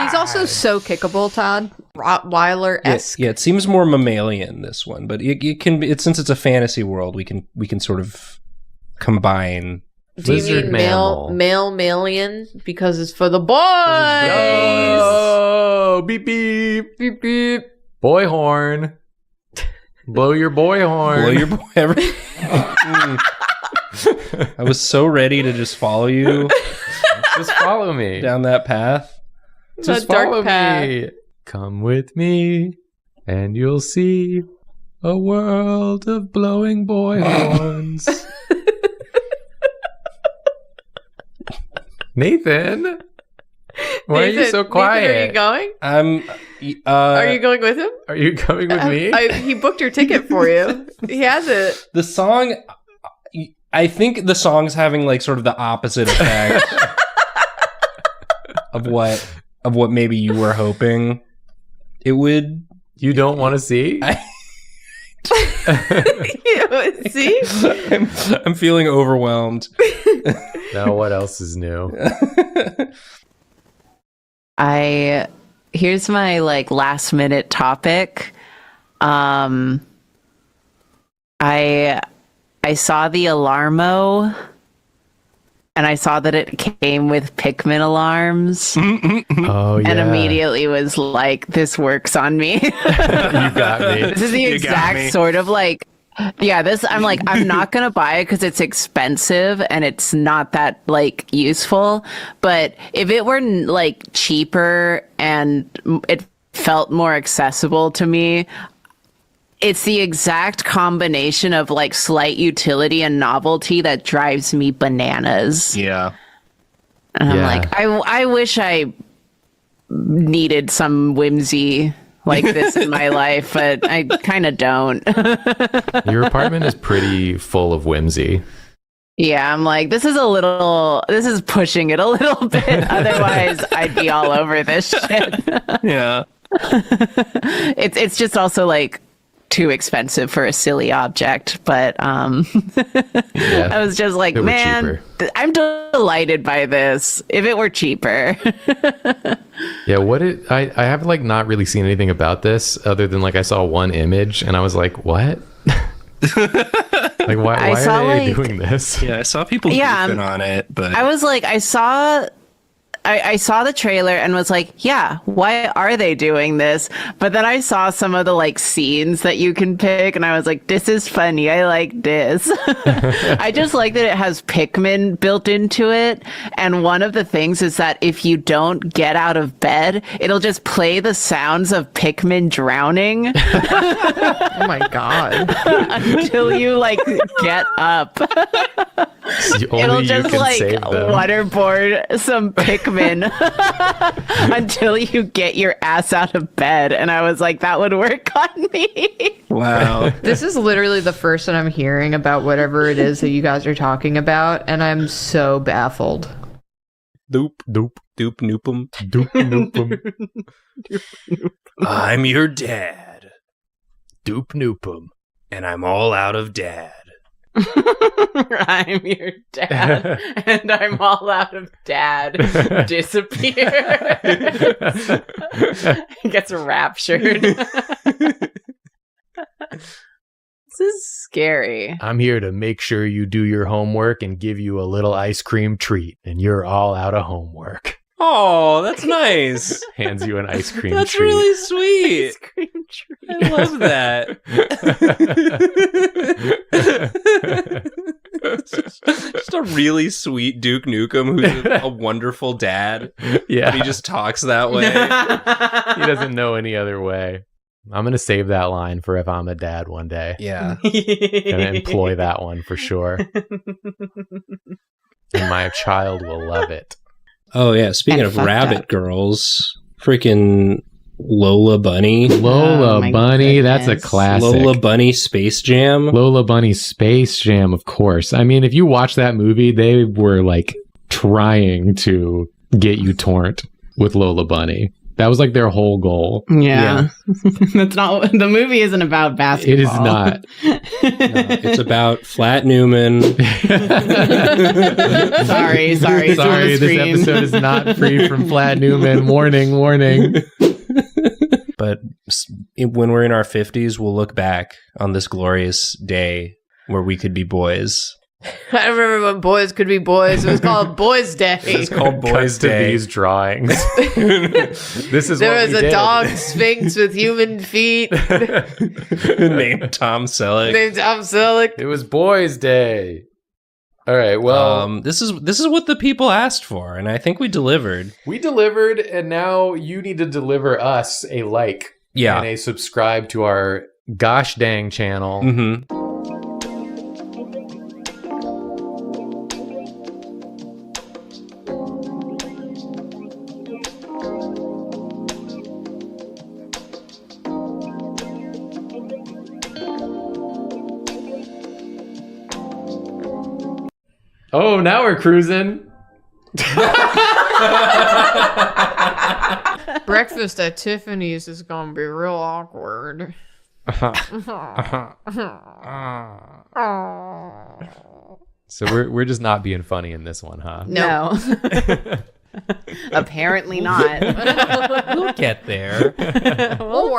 He's also so kickable, Todd. Rottweiler-esque.
Yeah, it seems more mammalian, this one, but it can be. Since it's a fantasy world, we can sort of combine.
Do you
Lizard
mean
mammal.
male malian? Because it's for the boys.
Oh, beep beep.
Beep, beep.
Boy horn. Blow your boy horn.
Blow your boy. I was so ready to just follow you
Just follow me.
down that path.
Just
dark
follow
path.
me. Come with me, and you'll see a world of blowing boy horns. Nathan, why are you so quiet?
Nathan, are you going? Are you going with him?
Are you coming with me?
He booked your ticket for you. He has it.
The song, I think the song's having like sort of the opposite effect of what maybe you were hoping it would.
You don't want to see?
See?
I'm feeling overwhelmed.
Now what else is new?
Here's my like last minute topic. I saw the Alarmo and I saw that it came with Pikmin alarms,
Oh yeah.
and immediately was like, "This works on me."
You got me.
This is the
You got me.
exact sort of like, yeah, this, I'm like, I'm not going to buy it because it's expensive and it's not that like useful. But if it were like cheaper and it felt more accessible to me, it's the exact combination of like slight utility and novelty that drives me bananas.
Yeah.
And I'm
Yeah.
like, I wish I needed some whimsy like this in my life, but I kind of don't.
Your apartment is pretty full of whimsy.
Yeah, I'm like, this is pushing it a little bit. Otherwise, I'd be all over this shit.
Yeah.
It's just also like too expensive for a silly object, but
Yeah.
I was just like,
If it were
man,
cheaper.
I'm delighted by this. If it were cheaper.
Yeah, I have like not really seen anything about this other than like I saw one image and I was like, what? Like why
saw,
are they
like-
doing this?
Yeah, I saw people
Yeah,
goofing on it, but
I was like, I saw the trailer and was like, yeah, why are they doing this? But then I saw some of the like scenes that you can pick and I was like, this is funny. I like this. I just like that it has Pikmin built into it. And one of the things is that if you don't get out of bed, it'll just play the sounds of Pikmin drowning
Oh my god.
until you like get up.
Only
It'll
you
just
can
like
save them.
waterboard some Pikmin until you get your ass out of bed. And I was like, that would work on me.
wow.
This is literally the first that I'm hearing about whatever it is that you guys are talking about, and I'm so baffled.
Doop doop noopum.
Doop noopum.
I'm your dad,
Doop noopum.
and I'm all out of dad.
I'm your dad, and I'm all out of dad. Disappear. Gets raptured. This is scary.
I'm here to make sure you do your homework and give you a little ice cream treat, and you're all out of homework.
Oh, that's nice.
Hands you an ice cream
That's
treat.
really sweet.
Ice cream treat.
I love that. Just a really sweet Duke Nukem who's a wonderful dad,
Yeah.
but he just talks that way.
He doesn't know any other way. I'm going to save that line for if I'm a dad one day.
Yeah.
Gonna employ that one for sure. And my child will love it.
Oh yeah. Speaking
And
of
fucked
rabbit
up.
girls, freaking Lola Bunny.
Lola
my
Bunny, that's a
goodness.
classic.
Lola Bunny Space Jam.
Lola Bunny Space Jam, of course. I mean, if you watch that movie, they were like trying to get you torrent with Lola Bunny. That was like their whole goal.
Yeah. That's not the movie isn't about basketball.
It is not.
It's about Flat Newman.
Sorry.
Sorry, this episode is not free from Flat Newman. Warning.
But when we're in our 50s, we'll look back on this glorious day where we could be boys.
I remember when boys could be boys. It was called Boys Day.
It's called
Boys
Boys
to
Day.
these drawings. This is
There
what
was
we
a
did.
dog sphinx with human feet
Named Tom Selleck.
named Tom Selleck.
It was Boys Day. All right. Well,
This is what the people asked for, and I think we delivered.
we delivered, and now you need to deliver us a like
Yeah.
and a subscribe to our gosh dang channel.
Mm-hmm.
Oh, now we're cruising.
Breakfast at Tiffany's is gonna be real awkward.
So we're just not being funny in this one, huh?
No. Apparently not.
We'll get there.
We'll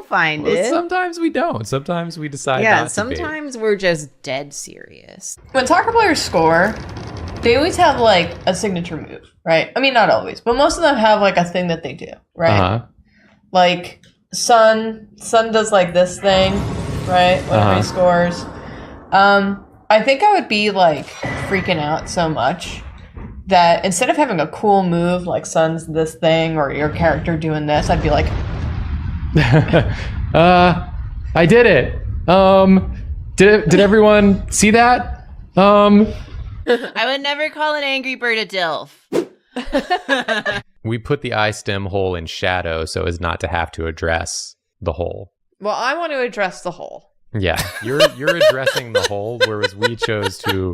find
Well,
it.
sometimes we don't. Sometimes we decide
Yeah,
not to be.
sometimes we're just dead serious.
When soccer players score, they always have like a signature move, right? I mean, not always, but most of them have like a thing that they do, right? Like Sun does like this thing, right? Whenever he scores. I think I would be like freaking out so much that instead of having a cool move like Sun's this thing or your character doing this, I'd be like,
I did it. Did everyone see that?
I would never call an angry bird a DILF.
We put the eye stem hole in shadow so as not to have to address the hole.
well, I want to address the hole.
Yeah, you're addressing the hole, whereas we chose to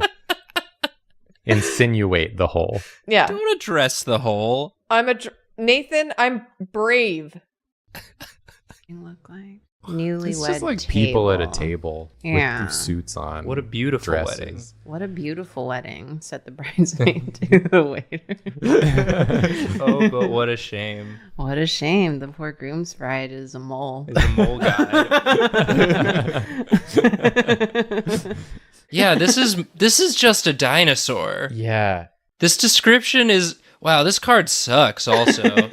insinuate the hole.
Yeah.
Don't address the hole.
Nathan, I'm brave.
You look like
Newlywed
It's just like
table.
people at a table
Yeah.
with suits on.
What a beautiful
dresses.
wedding.
What a beautiful wedding, said the bridesmaid to the waiter.
Oh, but what a shame.
What a shame. The poor groom's bride is a mole.
He's a mole guy. Yeah, this is just a dinosaur.
Yeah.
This description is wow, this card sucks also.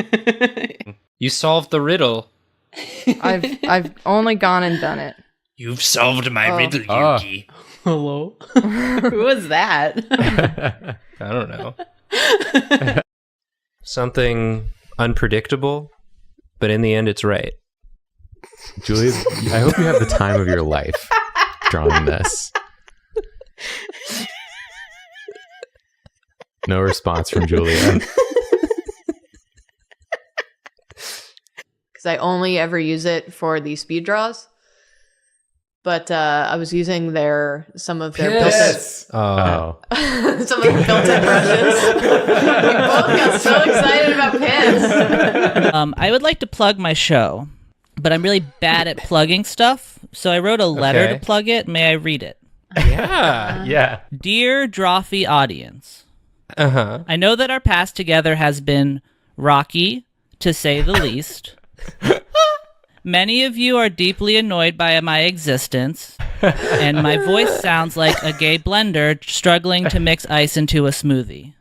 You solved the riddle.
I've only gone and done it.
You've solved my riddle, Yuki.
Hello.
Who was that?
I don't know. Something unpredictable, but in the end it's right.
Julia, I hope you have the time of your life drawing this. No response from Julia.
Because I only ever use it for the speed draws. But I was using some of their built-in
Oh.
some of the built-in brushes. We both got so excited about pins.
I would like to plug my show, but I'm really bad at plugging stuff, so I wrote a letter to plug it. May I read it?
Yeah.
Yeah.
Dear Drawfee audience,
Uh-huh.
I know that our past together has been rocky, to say the least. Many of you are deeply annoyed by my existence, and my voice sounds like a gay blender struggling to mix ice into a smoothie.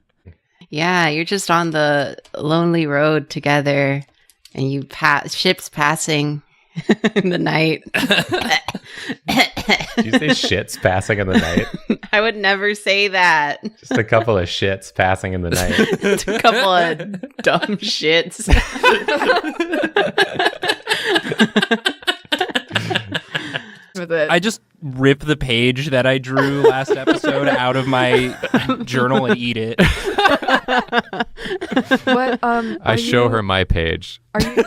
Yeah, you're just on the lonely road together, and you ships passing in the night.
Did you say shits passing in the night?
I would never say that.
Just a couple of shits passing in the night.
It's a couple of dumb shits.
I just rip the page that I drew last episode out of my journal and eat it.
What?
I show her my page.
Are you?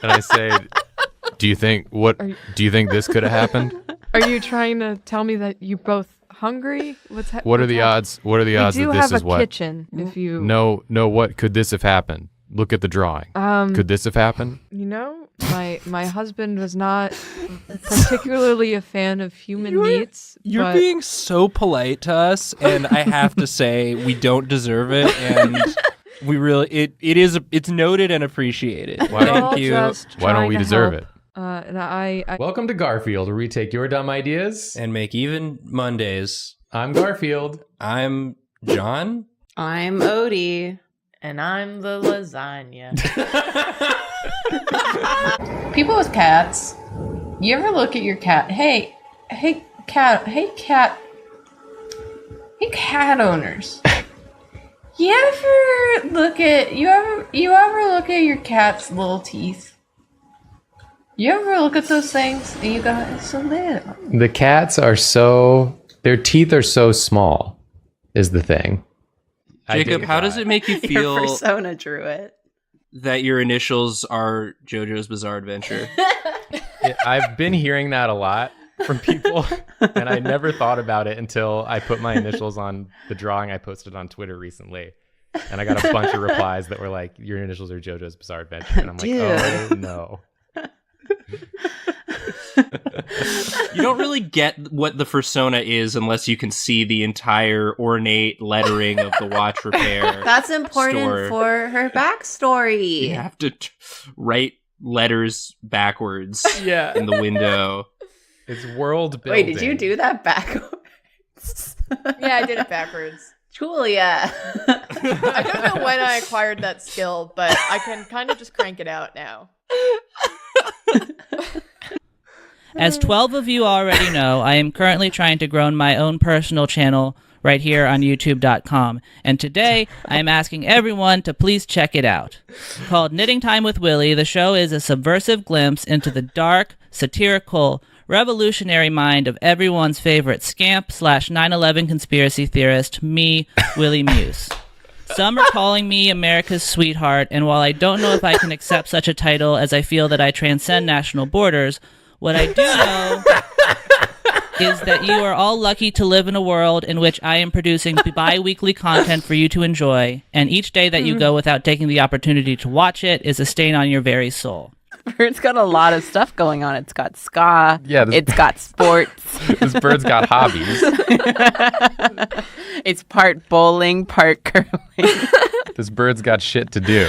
And I say, do you think this could have happened?
Are you trying to tell me that you're both hungry?
What are the odds? What are the odds
We
that
do
this
have
is
a
what?
kitchen. If you
No, what could this have happened? Look at the drawing. Could this have happened?
you know, my husband was not particularly a fan of human meats.
You're
but
being so polite to us, and I have to say we don't deserve it, and we really it's noted and appreciated.
Why
we're all
Thank you.
just
Why don't
trying
we
to
deserve
help.
it?
And I
Welcome to Garfield, where we take your dumb ideas.
And make even Mondays.
I'm Garfield.
I'm John.
I'm Odie.
And I'm the lasagna. People with cats, you ever look at your cat? Hey, cat owners. You ever look at your cat's little teeth? You ever look at those things and you go, it's so little.
The cats are their teeth are so small, is the thing.
Jacob, how does it make you
Your
feel
persona drew it.
that your initials are JoJo's Bizarre Adventure?
I've been hearing that a lot from people, and I never thought about it until I put my initials on the drawing I posted on Twitter recently. And I got a bunch of replies that were like, your initials are JoJo's Bizarre Adventure. And I'm like, oh, no.
You don't really get what the persona is unless you can see the entire ornate lettering of the watch repair.
That's important
store.
for her backstory.
You have to write letters backwards
Yeah.
in the window.
It's world building.
Wait, did you do that backwards?
Yeah, I did it backwards.
Julia.
I don't know when I acquired that skill, but I can kind of just crank it out now.
As 12 of you already know, I am currently trying to grow my own personal channel right here on youtube.com. And today, I am asking everyone to please check it out. Called Knitting Time with Willie, the show is a subversive glimpse into the dark, satirical, revolutionary mind of everyone's favorite scamp / 9/11 conspiracy theorist, me, Willie Muse. Some are calling me America's sweetheart, and while I don't know if I can accept such a title as I feel that I transcend national borders, what I do know is that you are all lucky to live in a world in which I am producing bi-weekly content for you to enjoy, and each day that you go without taking the opportunity to watch it is a stain on your very soul.
Bird's got a lot of stuff going on. It's got ska.
Yeah,
it's got sports.
This bird's got hobbies.
It's part bowling, part curling.
This bird's got shit to do.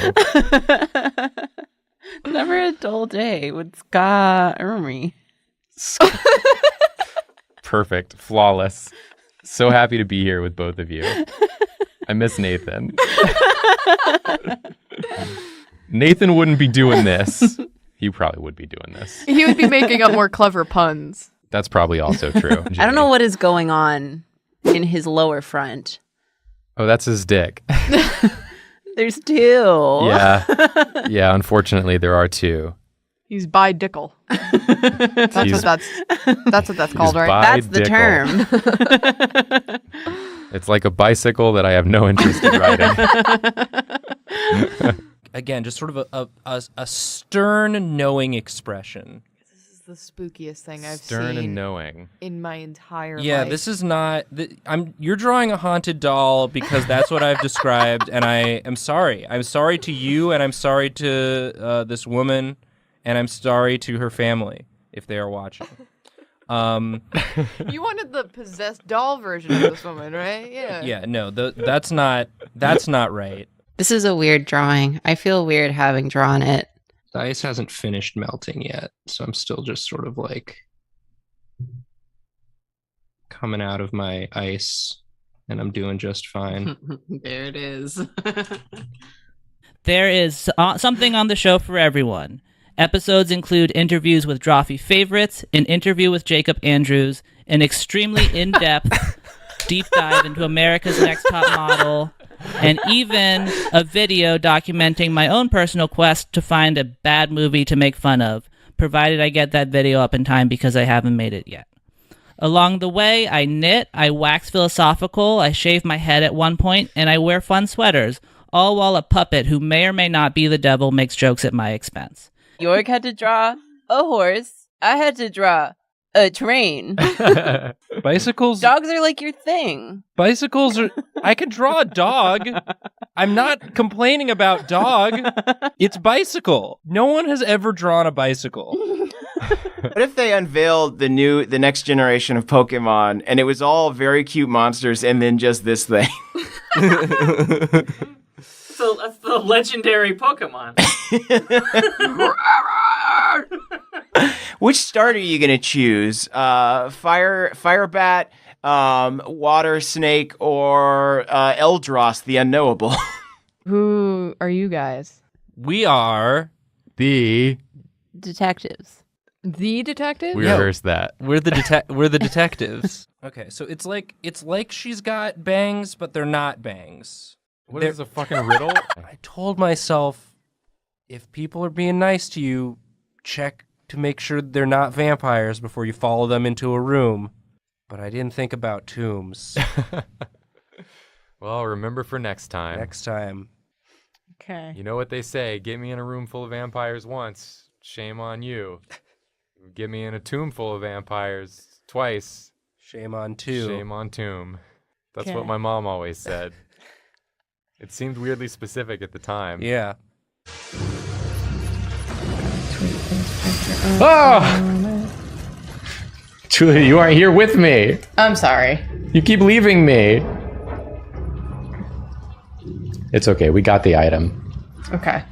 Never a dull day with ska Ermy.
Perfect. Flawless. So happy to be here with both of you. I miss Nathan. Nathan wouldn't be doing this. He probably would be doing this.
He would be making up more clever puns.
That's probably also true.
I don't know what is going on in his lower front.
Oh, that's his dick.
There's two.
Yeah. Yeah, unfortunately, there are two.
He's bi-dickle. That's what that's called, right?
That's the term.
It's like a bicycle that I have no interest in riding.
Again, just sort of a stern, knowing expression.
This is the spookiest thing I've
Stern
seen
and knowing.
in my entire life.
Yeah, this is not. You're drawing a haunted doll because that's what I've described, and I am sorry. I'm sorry to you, and I'm sorry to this woman, and I'm sorry to her family if they are watching.
You wanted the possessed doll version of this woman, right? Yeah.
Yeah, no, that's not right.
This is a weird drawing. I feel weird having drawn it.
The ice hasn't finished melting yet, so I'm still just sort of like coming out of my ice, and I'm doing just fine.
There it is.
There is something on the show for everyone. Episodes include interviews with Drawfee favorites, an interview with Jacob Andrews, an extremely in-depth deep dive into America's Next Top Model, and even a video documenting my own personal quest to find a bad movie to make fun of, provided I get that video up in time because I haven't made it yet. Along the way, I knit, I wax philosophical, I shave my head at one point, and I wear fun sweaters, all while a puppet who may or may not be the devil makes jokes at my expense.
York had to draw a horse. I had to draw a train.
Bicycles.
Dogs are like your thing.
Bicycles are. I could draw a dog. I'm not complaining about dog. It's bicycle. No one has ever drawn a bicycle.
What if they unveiled the next generation of Pokemon and it was all very cute monsters and then just this thing?
So that's the legendary Pokemon.
Which start are you going to choose? Fire bat, water snake, or Eldros, the unknowable?
Who are you guys?
We are
The
Detectives.
The detective?
we rehearsed that.
We're the detectives. Okay, so it's like she's got bangs, but they're not bangs.
What is a fucking riddle?
I told myself, if people are being nice to you, check to make sure they're not vampires before you follow them into a room. But I didn't think about tombs.
Well, remember for next time.
Next time.
Okay.
You know what they say, get me in a room full of vampires once, shame on you. Get me in a tomb full of vampires twice,
Shame on two.
shame on tomb. That's
Okay.
what my mom always said. It seemed weirdly specific at the time.
Yeah.
Oh! Julia, you aren't here with me.
I'm sorry.
You keep leaving me. It's okay, we got the item.
Okay.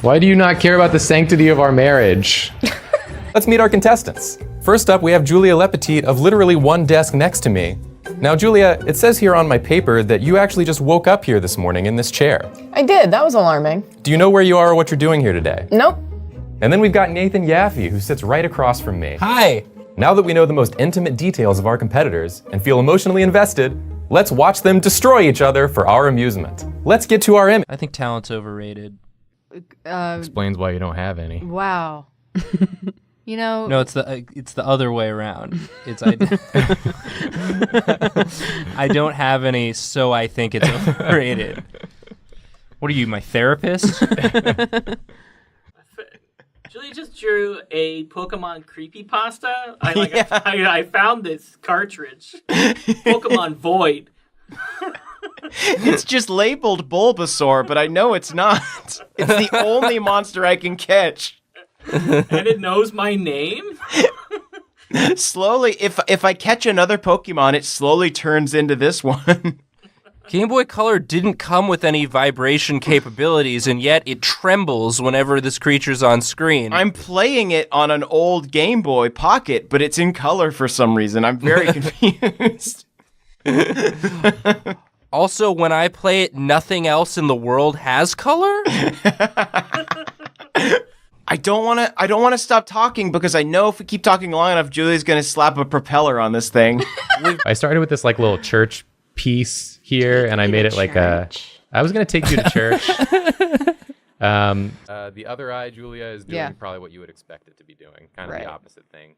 Why do you not care about the sanctity of our marriage?
Let's meet our contestants. First up, we have Julia Lepetit of literally one desk next to me. Now, Julia, it says here on my paper that you actually just woke up here this morning in this chair.
I did. That was alarming.
Do you know where you are or what you're doing here today?
Nope.
And then we've got Nathan Yaffe, who sits right across from me.
Hi.
Now that we know the most intimate details of our competitors and feel emotionally invested, let's watch them destroy each other for our amusement. Let's get to our image.
I think talent's overrated.
Explains why you don't have any.
Wow. You know,
No, it's the other way around. It's I don't have any, so I think it's overrated. What are you, my therapist?
Julie just drew a Pokemon creepypasta. I found this cartridge. Pokemon Void.
It's just labeled Bulbasaur, but I know it's not. It's the only monster I can catch.
And it knows my name?
Slowly, if I catch another Pokemon, it slowly turns into this one.
Game Boy Color didn't come with any vibration capabilities, and yet it trembles whenever this creature's on screen.
I'm playing it on an old Game Boy Pocket, but it's in color for some reason. I'm very confused.
Also, when I play it, nothing else in the world has color?
I don't want to stop talking because I know if we keep talking long enough, Julie's going to slap a propeller on this thing.
I started with this like little church piece here, and I made it like I was gonna take you to church. The other eye, Julia, is doing probably what you would expect it to be doing, kind of the opposite thing.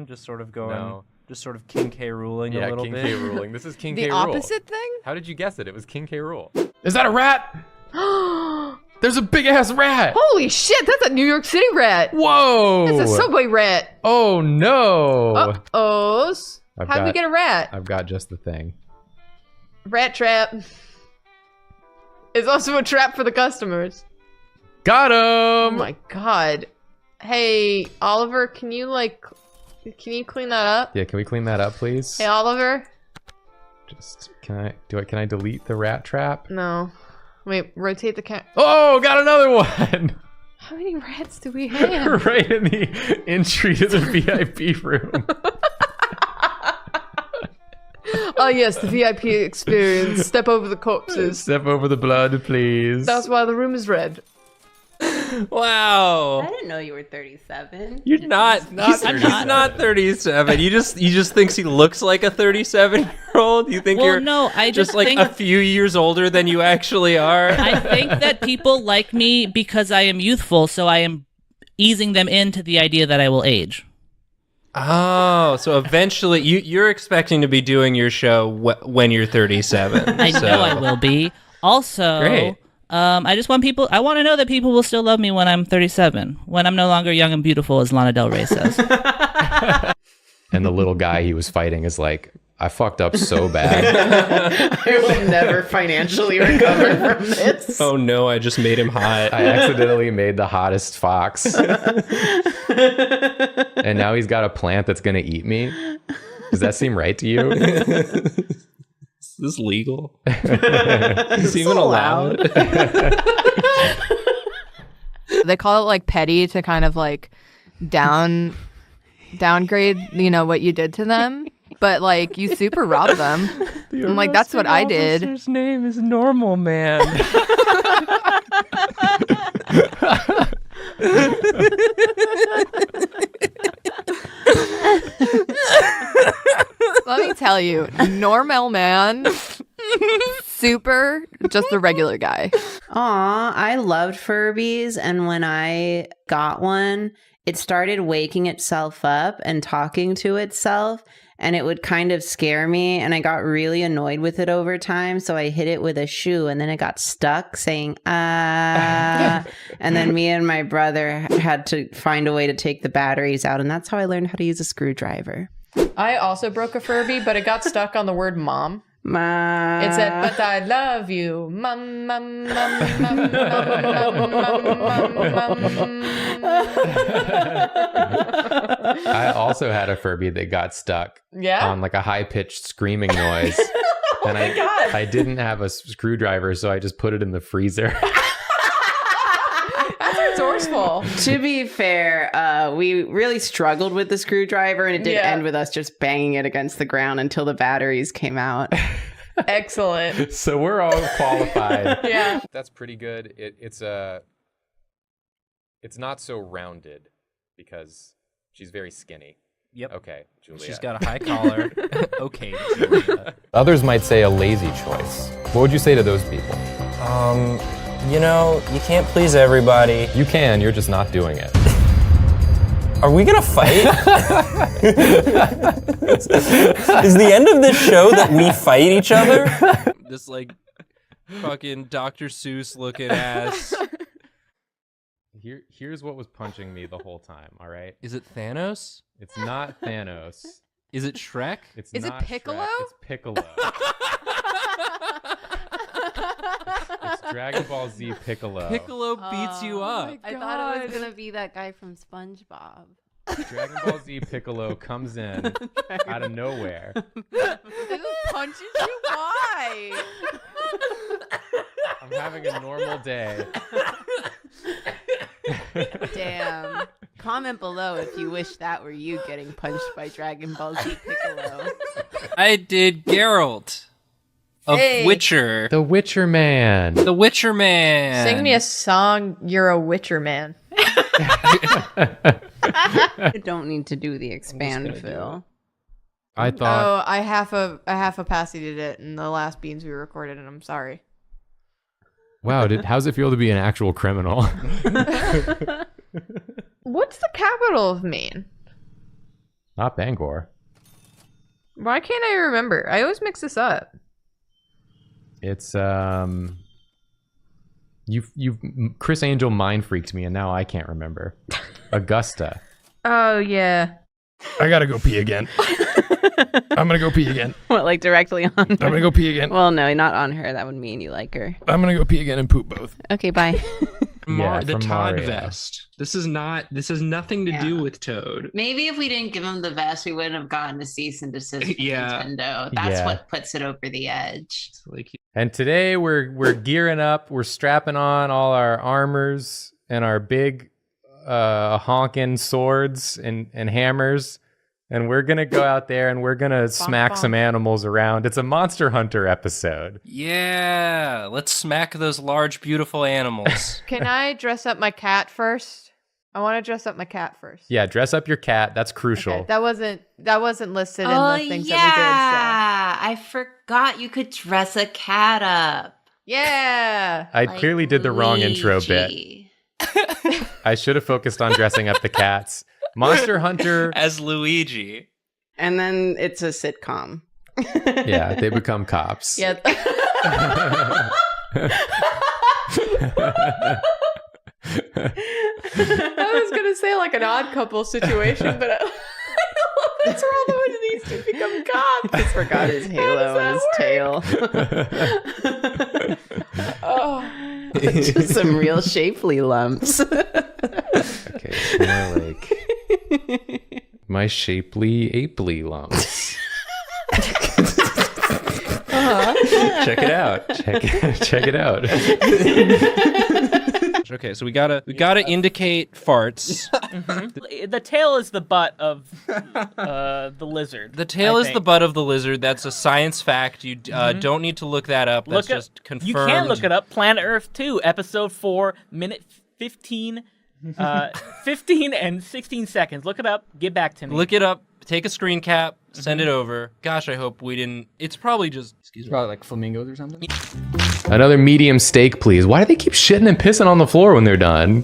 Just sort of going, just sort of King K ruling a little bit.
King K ruling. This is King K
the
rule.
opposite thing?
How did you guess it? It was King K rule. Is that a rat? There's a big ass rat.
Holy shit, that's a New York City rat.
Whoa.
That's a subway rat.
Oh no.
Uh-ohs. How'd we get a rat?
I've got just the thing.
Rat trap. It's also a trap for the customers.
Got him!
Oh my god. Hey, Oliver, can you clean that up?
Yeah, can we clean that up, please?
Hey, Oliver?
Just, can I delete the rat trap?
No. Wait, rotate the camera.
Oh, got another one!
How many rats do we have?
Right in the entry to the VIP room.
Oh yes, the VIP experience. Step over the corpses.
Step over the blood, please.
That's why the room is red.
Wow.
I didn't know you were 37.
You're not. He's not 37. You just thinks he looks like a 37-year-old. You think you're
I
just like a few years older than you actually are.
I think that people like me because I am youthful, so I am easing them into the idea that I will age.
Oh, so eventually you're expecting to be doing your show when you're 37.
I know I will be. Also,
great.
I just want I want to know that people will still love me when I'm 37, when I'm no longer young and beautiful, as Lana Del Rey says.
And the little guy he was fighting is like, I fucked up so bad.
I will never financially recover from this.
Oh no, I just made him hot.
I accidentally made the hottest fox. And now he's got a plant that's going to eat me. Does that seem right to you?
Is this legal? Is even allowed?
They call it like petty to kind of like downgrade, what you did to them. But like you super robbed them. I'm like, that's what I did.
His name is Normal Man.
Let me tell you, Normal Man, super, just a regular guy.
Aw, I loved Furbies, and when I got one, it started waking itself up and talking to itself, and it would kind of scare me, and I got really annoyed with it over time, so I hit it with a shoe, and then it got stuck saying, and then me and my brother had to find a way to take the batteries out, and that's how I learned how to use a screwdriver.
I also broke a Furby, but it got stuck on the word mom.
Mom.
It said, but I love you. Mom, mom, mom, mom, mom, mom, mom, mom.
I also had a Furby that got stuck on like a high-pitched screaming noise. And I didn't have a screwdriver, so I just put it in the freezer.
That's where it's forceful.
To be fair, we really struggled with the screwdriver, and it did end with us just banging it against the ground until the batteries came out.
Excellent.
So we're all qualified.
Yeah.
That's pretty good. It's not so rounded because she's very skinny.
Yep.
Okay, Julia.
She's got a high collar. Okay, Julia.
Others might say a lazy choice. What would you say to those people?
You know, you can't please everybody.
You can, you're just not doing it.
Are we gonna fight? Is the end of this show that we fight each other?
This like fucking Dr. Seuss looking ass.
Here's what was punching me the whole time, all right?
Is it Thanos?
It's not Thanos.
Is it Shrek?
It's
Is it
not
Piccolo?
Shrek, it's Piccolo. It's Dragon Ball Z Piccolo.
Piccolo beats you up.
I thought it was going to be that guy from SpongeBob.
Dragon Ball Z Piccolo comes in out of nowhere.
Who punches you? Why?
I'm having a normal day.
Damn. Comment below if you wish that were you getting punched by Dragon Ball Z Piccolo.
I did Geralt of Witcher.
The Witcher Man.
The Witcher Man.
Sing me a song. You're a Witcher man.
I don't need to do the expand, Phil.
I thought.
Oh, I half a passy did it in the last beans we recorded, and I'm sorry.
Wow, how's it feel to be an actual criminal?
What's the capital of Maine?
Not Bangor.
Why can't I remember? I always mix this up.
It's you've Chris Angel mind freaked me, and now I can't remember. Augusta.
Oh yeah.
I gotta go pee again. I'm gonna go pee again.
What, like directly on her?
I'm gonna go pee again.
Well, no, not on her. That would mean you like her.
I'm gonna go pee again and poop both.
Okay, bye.
The Todd
Mario.
vest. This is nothing to do with Toad.
Maybe if we didn't give him the vest, we wouldn't have gotten a cease and desist from
Yeah.
Nintendo. That's
Yeah.
what puts it over the edge.
It's like
And today we're gearing up. We're strapping on all our armors and our big honking swords and hammers. And we're going to go out there and we're going to smack some animals around. It's a Monster Hunter episode.
yeah, let's smack those large, beautiful animals.
Can I dress up my cat first? I want to dress up my cat first.
Yeah, dress up your cat. That's crucial.
Okay, that wasn't listed in the things that
I forgot you could dress a cat up.
we did. So. Yeah.
I clearly did the wrong intro bit.
Luigi.
I should have focused on dressing up the cats. Monster Hunter.
As Luigi.
And then it's a sitcom.
Yeah, they become cops.
Yeah. I was gonna say like an Odd Couple situation, but I love that's where all the way these two become cops.
I forgot his halo and his tail.
Oh,
Just some real shapely lumps.
Okay, it's more like my shapely apely lumps.
Check it out.
Check it out.
Okay, so we gotta indicate farts.
The tail is the butt of the lizard.
The tail
I
is
think.
the butt of the lizard. That's a science fact. You don't need to look that up. That's just confirmed.
You can look it up. Planet Earth 2, Episode 4, minute 15, 15 and 16 seconds. Look it up. Get back to me.
Look it up. Take a screen cap. Send it over. Gosh, I hope we didn't. It's probably just. Excuse me.
Probably like flamingos or something.
Another medium steak, please. Why do they keep shitting and pissing on the floor when they're done?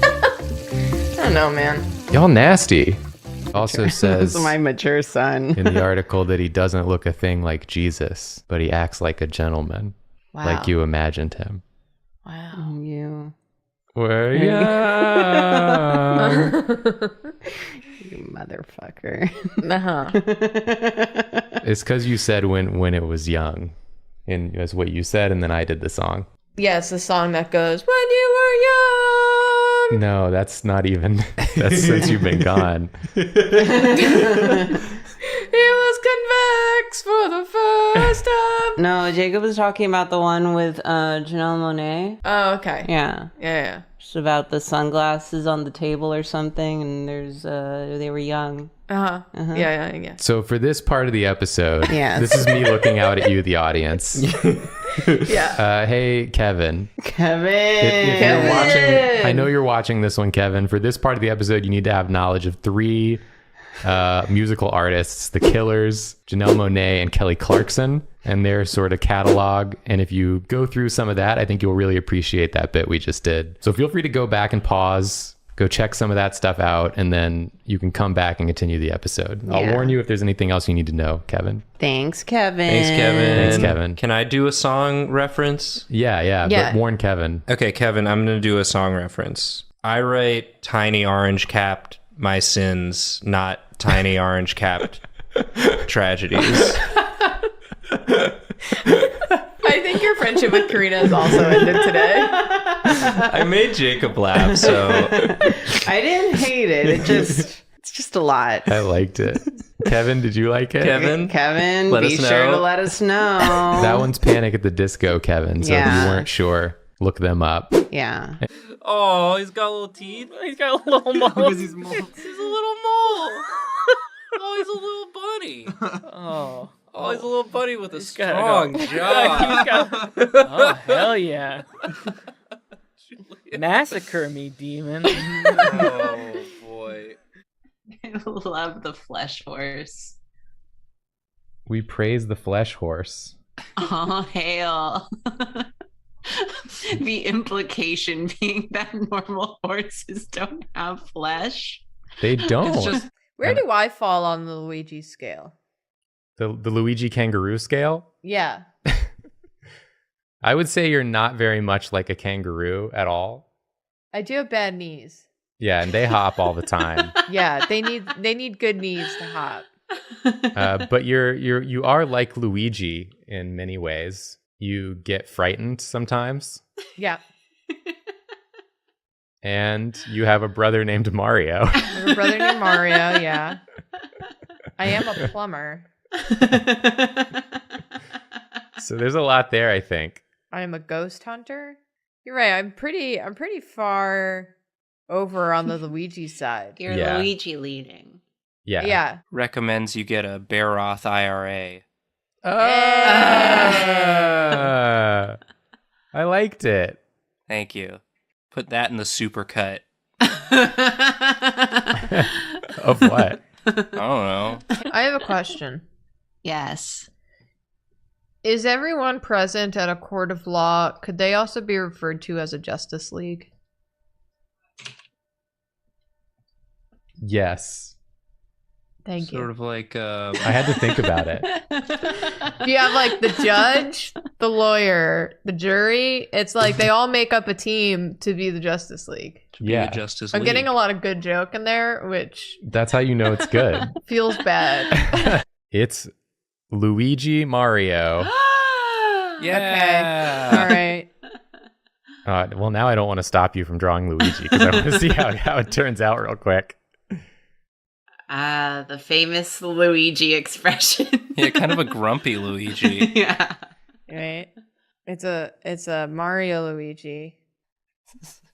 I don't know, man.
Y'all nasty. Also says
This is my mature son.
in the article that he doesn't look a thing like Jesus, but he acts like a gentleman,
Wow.
like you imagined him.
Wow. You.
Where you
motherfucker.
It's because you said when it was young, and that's what you said, and then I did the song.
yeah, it's the song that goes when you were young.
No, that's not even. That's since you've been gone.
He was convex for the first time.
No, Jacob was talking about the one with Janelle Monáe.
Oh, okay.
Yeah.
Yeah.
Just about the sunglasses on the table or something, and there's they were young.
Yeah.
So for this part of the episode,
Yes.
this is me looking out at you, the audience.
Yeah.
Hey, Kevin.
Kevin.
If you're watching, I know you're watching this one, Kevin. For this part of the episode, you need to have knowledge of 3 musical artists: The Killers, Janelle Monáe, and Kelly Clarkson, and their sort of catalog. And if you go through some of that, I think you'll really appreciate that bit we just did. So feel free to go back and pause, go check some of that stuff out, and then you can come back and continue the episode. I'll warn you if there's anything else you need to know, Kevin.
Thanks, Kevin.
Thanks, Kevin.
Can I do a song reference?
Yeah. But warn Kevin.
Okay, Kevin, I'm going to do a song reference. I write tiny orange capped my sins, not tiny orange capped tragedies.
I think your friendship with Karina has also ended today.
I made Jacob laugh, so
I didn't hate it. It's just a lot.
I liked it. Kevin, did you like it?
Kevin,
let
be
us
sure
know.
to let us know.
That one's Panic at the Disco, Kevin. So if you weren't sure, look them up.
Yeah.
Oh, he's got little teeth. He's got a little mole.
because he's a little mole. Oh, he's a little bunny. Oh, he's a little bunny with a strong jaw.
Oh, hell yeah. Massacre me, demon.
Oh, boy.
I love the flesh horse.
We praise the flesh horse.
Oh, hail. The implication being that normal horses don't have flesh.
They don't.
Where do I fall on the Luigi scale?
The Luigi kangaroo scale?
Yeah.
I would say you're not very much like a kangaroo at all.
I do have bad knees.
Yeah, and they hop all the time.
Yeah, they need good knees to hop.
But you are like Luigi in many ways. You get frightened sometimes.
Yeah.
And you have a brother named Mario.
I have a brother named Mario, yeah. I am a plumber.
So there's a lot there, I think.
I am a ghost hunter. You're right. I'm pretty far over on the Luigi side.
You're Luigi leading.
Yeah.
Yeah.
Recommends you get a Bear Roth IRA.
I liked it.
Thank you. Put that in the supercut.
Of what?
I don't know.
I have a question.
Yes.
Is everyone present at a court of law? Could they also be referred to as a Justice League?
Yes.
Thank you.
Sort of like
I had to think about it.
You have like the judge, the lawyer, the jury. It's like they all make up a team to be the Justice League.
Yeah.
Justice
I'm
League.
getting a lot of good joke in there, which
That's how you know it's good.
feels bad.
It's Luigi Mario.
Yeah.
Okay. All right.
Well, now I don't want to stop you from drawing Luigi because I want to see how it turns out real quick.
The famous Luigi expression.
Yeah, kind of a grumpy Luigi.
Yeah.
Right. It's a Mario Luigi.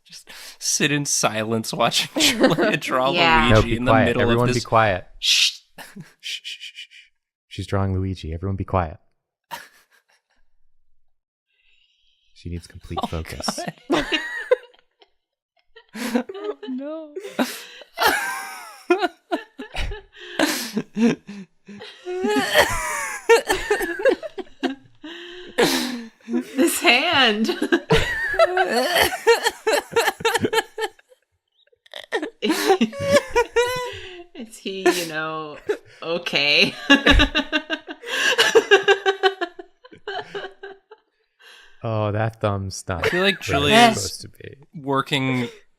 Just sit in silence watching Julia draw
Yeah.
No,
Luigi
be
in the
quiet.
middle
Everyone
of this.
be quiet.
Shh.
Shh, shh, shh, shh. She's drawing Luigi. Everyone be quiet. She needs complete focus.
Oh, no.
This hand. Is he, okay?
Oh, that thumb's not.
I feel like
where it's
Julia's
supposed to be.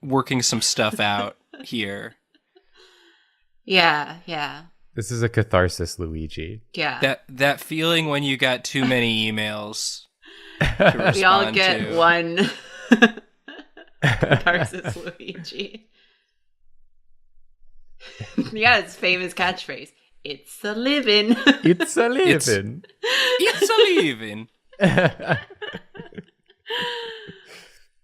working some stuff out here.
Yeah.
This is a catharsis, Luigi.
Yeah.
That feeling when you got too many emails.
We all
respond
get
to.
one catharsis Luigi. Yeah, it's famous catchphrase. It's a living.
It's a living.
It's a living.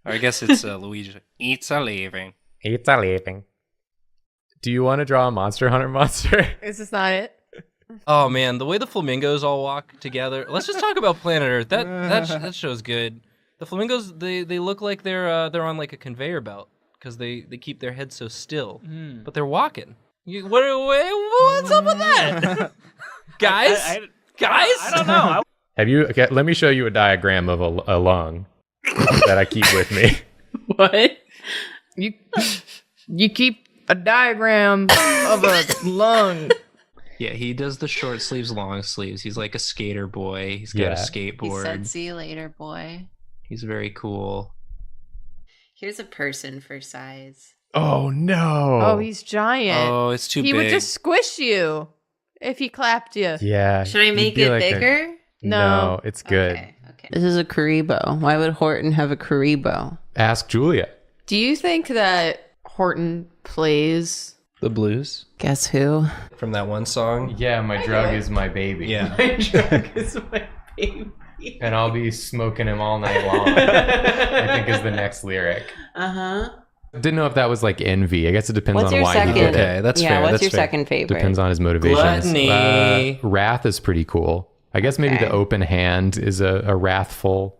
Or I guess it's Luigi. It's a living.
It's a living. Do you want to draw a Monster Hunter monster?
Is this not it?
Oh man, the way the flamingos all walk together. Let's just talk about Planet Earth. That show's good. The flamingos, they look like they're on like a conveyor belt because they keep their heads so still, but they're walking. What's up with that, guys?
I don't know.
Have you? Okay, let me show you a diagram of a lung that I keep with me.
What? You keep a diagram of a lung.
Yeah, he does the short sleeves, long sleeves. He's like a skater boy. He's got a skateboard.
He said, "See you later, boy."
He's very cool.
Here's a person for size.
Oh no!
Oh, he's giant.
Oh, it's too big.
He would just squish you if he clapped you.
Yeah.
Should I make it bigger?
No, it's good.
Okay. This is a Karibo. Why would Horton have a Karibo?
Ask Julia.
Do you think that Horton plays
the blues?
Guess who?
From that one song?
Yeah, my drug is my baby.
Yeah.
My drug is my baby.
And I'll be smoking him all night long, I think is the next lyric.
Uh-huh.
Didn't know if that was like envy. I guess it depends
What's
on
your
why
second?
he did it.
Okay, that's fair.
What's
that's
your
fair.
second favorite?
Depends on his motivations.
Gluttony.
Wrath is pretty cool. I guess maybe the open hand is a wrathful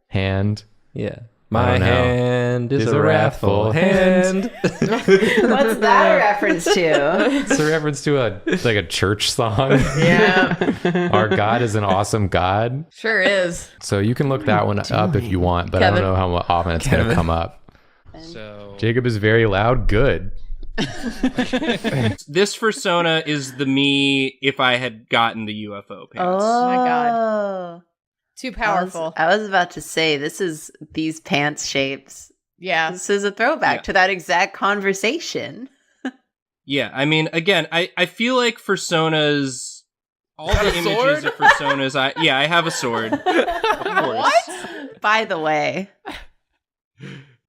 hand.
Yeah. My hand is a wrathful hand.
What's that a reference to?
It's a reference to a church song.
Yeah.
Our God is an awesome God.
Sure is.
So you can look that one up if you want, but I don't know how often it's going to come up.
So
Jacob is very loud. Good.
this persona is the me if I had gotten the UFO pants.
Oh my god. Too powerful.
I was about to say, this is these pants shapes.
Yeah.
This is a throwback to that exact conversation.
Yeah, I mean, again, I feel like personas, all the images of personas, I have a sword. Of course.
What? By the way.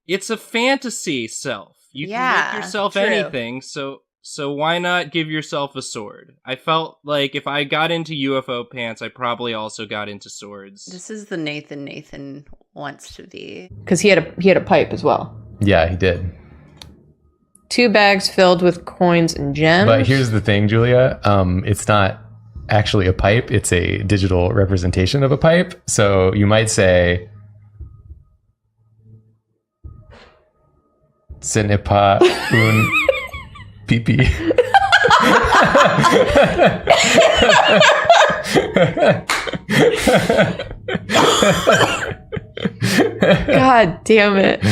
It's a fantasy self. You can make yourself anything, so why not give yourself a sword? I felt like if I got into UFO pants, I probably also got into swords.
This is the Nathan wants to be.
Because he had a pipe as well.
Yeah, he did.
2 bags filled with coins and gems.
But here's the thing, Julia. It's not actually a pipe. It's a digital representation of a pipe. So you might say, ce n'est pas un pipi.
God damn it.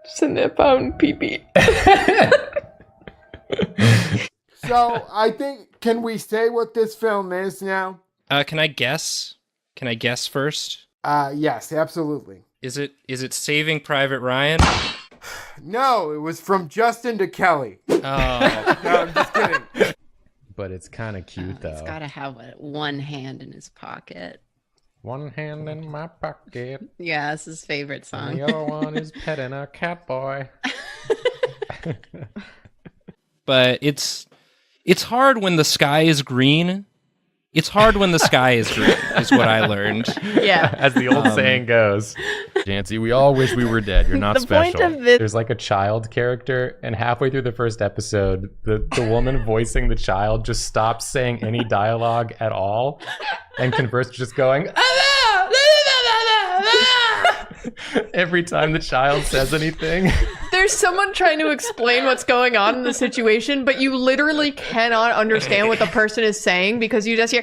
Ce n'est pas un pipi.
So I think, can we say what this film is now?
Can I guess? Can I guess first?
Yes, absolutely.
Is it Saving Private Ryan?
No, it was From Justin to Kelly.
Oh.
No, I'm just kidding.
But it's kind of cute, though.
He's got to have one hand in his pocket.
One hand in my pocket.
Yeah, it's his favorite song.
And the other one is petting a cat boy.
But it's hard when the sky is green. It's hard when the sky is green, is what I learned.
Yeah.
As the old saying goes. Jancy, we all wish we were dead. You're not
The
special.
point of it-
There's like a child character, and halfway through the first episode, the woman voicing the child just stops saying any dialogue at all and converts just going, every time the child says anything.
There's someone trying to explain what's going on in the situation, but you literally cannot understand what the person is saying because you just hear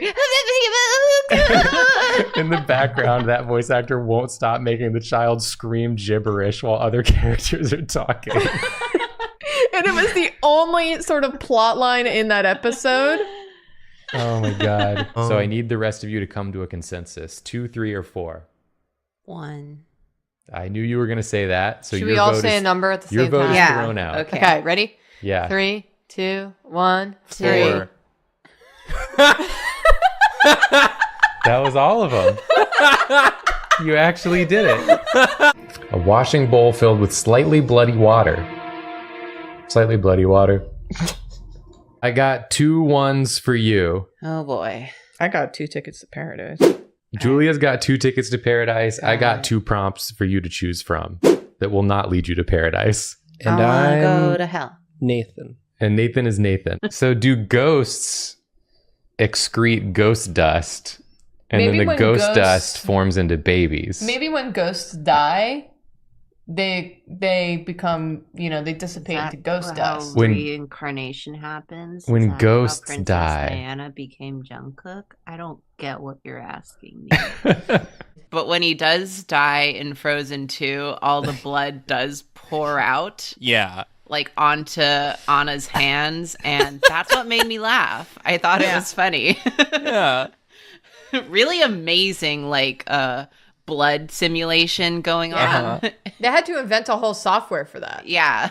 In the background, that voice actor won't stop making the child scream gibberish while other characters are talking.
and it was the only sort of plot line in that episode.
Oh my god. So I need the rest of you to come to a consensus. 2, 3, or 4.
1.
I knew you were going to say that. So
Should
your
we all
vote
say
is,
a number at the
your
same
vote
time?
is
Yeah.
thrown out.
Okay, ready?
Yeah.
3, 2, 1, 3.
4.
That was all of them. You actually did it. A washing bowl filled with slightly bloody water. Slightly bloody water. I got 2 ones for you.
Oh boy.
I got 2 tickets to paradise.
Julia's got 2 tickets to paradise. I got 2 prompts for you to choose from that will not lead you to paradise.
And
I
I'm
go to hell.
Nathan.
And Nathan is Nathan. So do ghosts excrete ghost dust? And
Maybe
then the
when
ghost
ghosts-
dust forms into babies.
Maybe when ghosts die, they become, they dissipate into ghost dust.
When
When-
reincarnation happens.
when
Is that how
ghosts
Princess
die.
Diana became Jungkook. I don't get what you're asking me.
But when he does die in Frozen 2, all the blood does pour out.
Yeah.
Like onto Anna's hands, and that's what made me laugh. I thought it was funny.
Yeah.
Really amazing, like blood simulation going on.
They had to invent a whole software for that.
Yeah,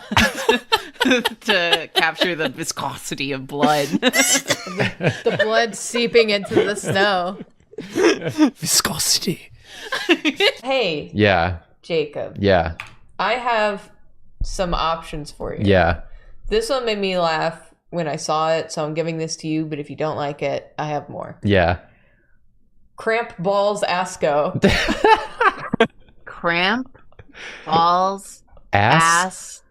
to capture the viscosity of blood.
The blood seeping into the snow.
Viscosity.
Hey,
Yeah.
Jacob,
Yeah.
I have some options for you.
Yeah.
This one made me laugh when I saw it, so I'm giving this to you, but if you don't like it, I have more.
Yeah.
Cramp balls Asco.
Cramp, balls,
Ass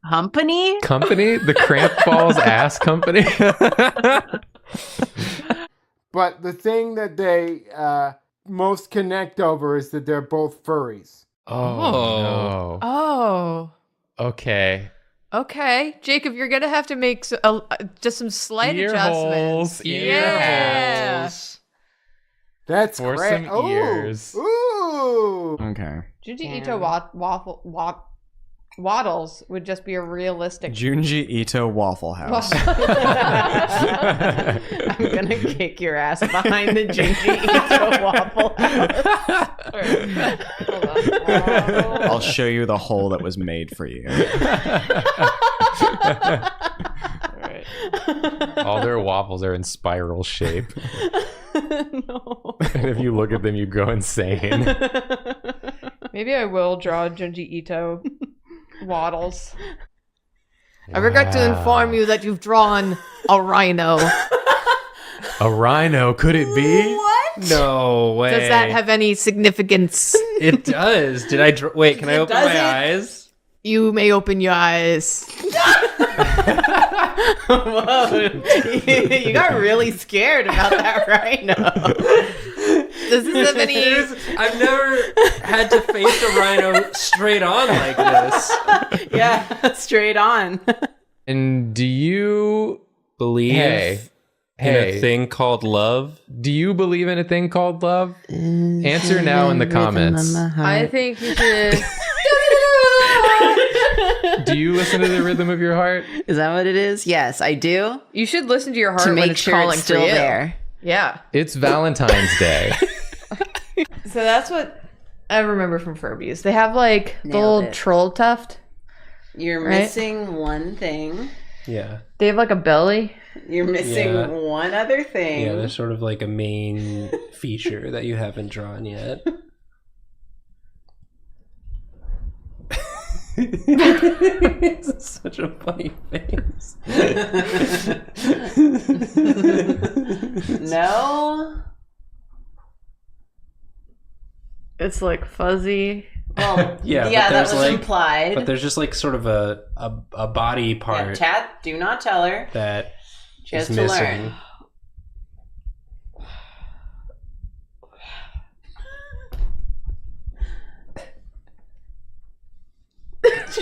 company.
company? The Cramp Balls Ass Company?
But the thing that they most connect over is that they're both furries.
Oh.
Oh.
No. Okay.
Okay. Jacob, you're going to have to make just some slight
Ear
adjustments.
holes.
Yeah.
That's
For
great.
some ears.
Ooh.
Okay.
Junji Ito waddles would just be a realistic.
Junji Ito Waffle House.
I'm gonna kick your ass behind the Junji Ito Waffle House.
I'll show you the hole that was made for you.
All their waffles are in spiral shape.
No.
And if you look at them, you go insane.
Maybe I will draw Junji Ito waddles. I regret to inform you that you've drawn a rhino.
A rhino, could it be?
What?
No way.
Does that have any significance?
It does. Did I wait, can I open my eyes?
You may open your eyes.
Whoa. You got really scared about that rhino.
Does this have any...
I've never had to face a rhino straight on like this.
Yeah, straight on.
And do you
Believe in a thing called love?
Do you believe in a thing called love? Answer now in the comments.
I think you should...
Do you listen to the rhythm of your heart?
Is that what it is? Yes, I do.
You should listen to your heart
To
when
make
it's
sure
calling
it's still
for you.
there.
Yeah.
It's Valentine's Day.
So that's what I remember from Furbies. They have like the
Nailed
little
it.
troll tuft.
You're
Right?
missing one thing.
Yeah.
They have like a belly.
You're missing
Yeah.
one other thing.
Yeah, there's sort of like a main feature that you haven't drawn yet. It's such a funny face.
No.
It's like fuzzy.
Well,
Yeah, but
that
there's
was
like-
implied.
But there's just like sort of a body
Yeah,
part
chat, do not tell her.
that
She
is
has to
missing.
learn.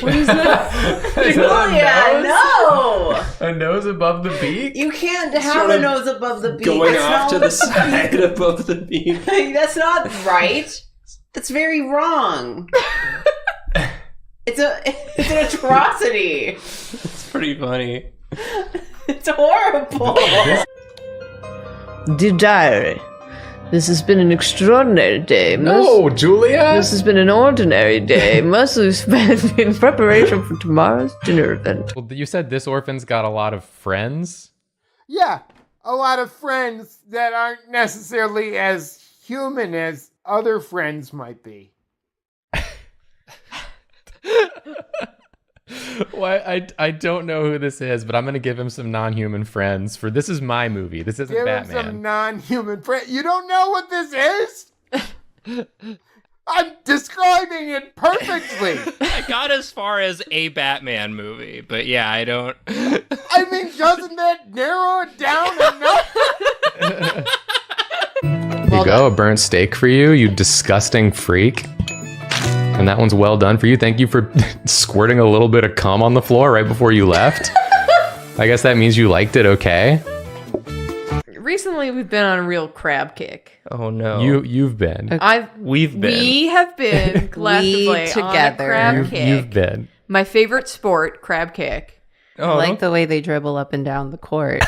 What is that?
Julia, no!
A nose above the beak?
You can't have
Sort
a
of
nose above the beak.
Going
That's
off
not
to
what
the side above the beak.
That's not right. That's very wrong. It's an atrocity.
It's pretty funny.
It's horrible.
Dear diary, this has been an extraordinary day.
No, Julia!
This has been an ordinary day, mostly spent in preparation for tomorrow's dinner event.
Well, you said this orphan's got a lot of friends?
Yeah, a lot of friends that aren't necessarily as human as other friends might be.
Why I don't know who this is, but I'm gonna give him some non-human friends for this is my movie. This isn't
Give
Batman.
him some non-human friend. You don't know what this is? I'm describing it perfectly.
I got as far as a Batman movie, but yeah, I don't.
I mean, doesn't that narrow it down enough?
Here you go, a burnt steak for you, you disgusting freak. And that one's well done for you. Thank you for squirting a little bit of cum on the floor right before you left. I guess that means you liked it, okay?
Recently, we've been on a real crab kick.
Oh no.
You've been.
We've been.
We have been collectively on a crab kick.
You've been.
My favorite sport, crab kick.
I like the way they dribble up and down the court.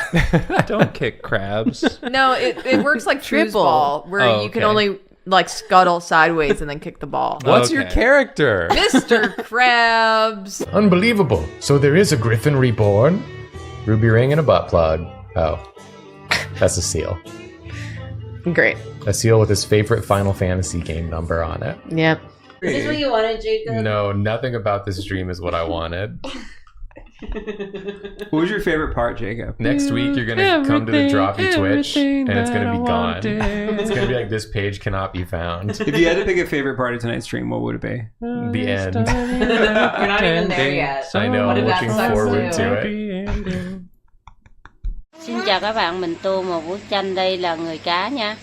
Don't kick crabs.
No, it works like foosball, where you can only like scuttle sideways and then kick the ball.
What's your character?
Mr. Krabs.
Unbelievable. So there is a griffin reborn? Ruby ring and a butt plug. Oh. That's a seal.
Great.
A seal with his favorite Final Fantasy game number on it.
Yep.
Is this what you wanted, Jacob?
No, nothing about this dream is what I wanted.
What was your favorite part, Jacob?
Next week, you're going to come to the Drawfee Twitch, and it's going to be gone. It's going to be like, this page cannot be found.
If you had to pick a favorite part of tonight's stream, what would it be?
The end.
You're not even there yet.
I know, I'm looking forward to it.
Xin chào các bạn, mình Tô một bức tranh đây là người cá nha.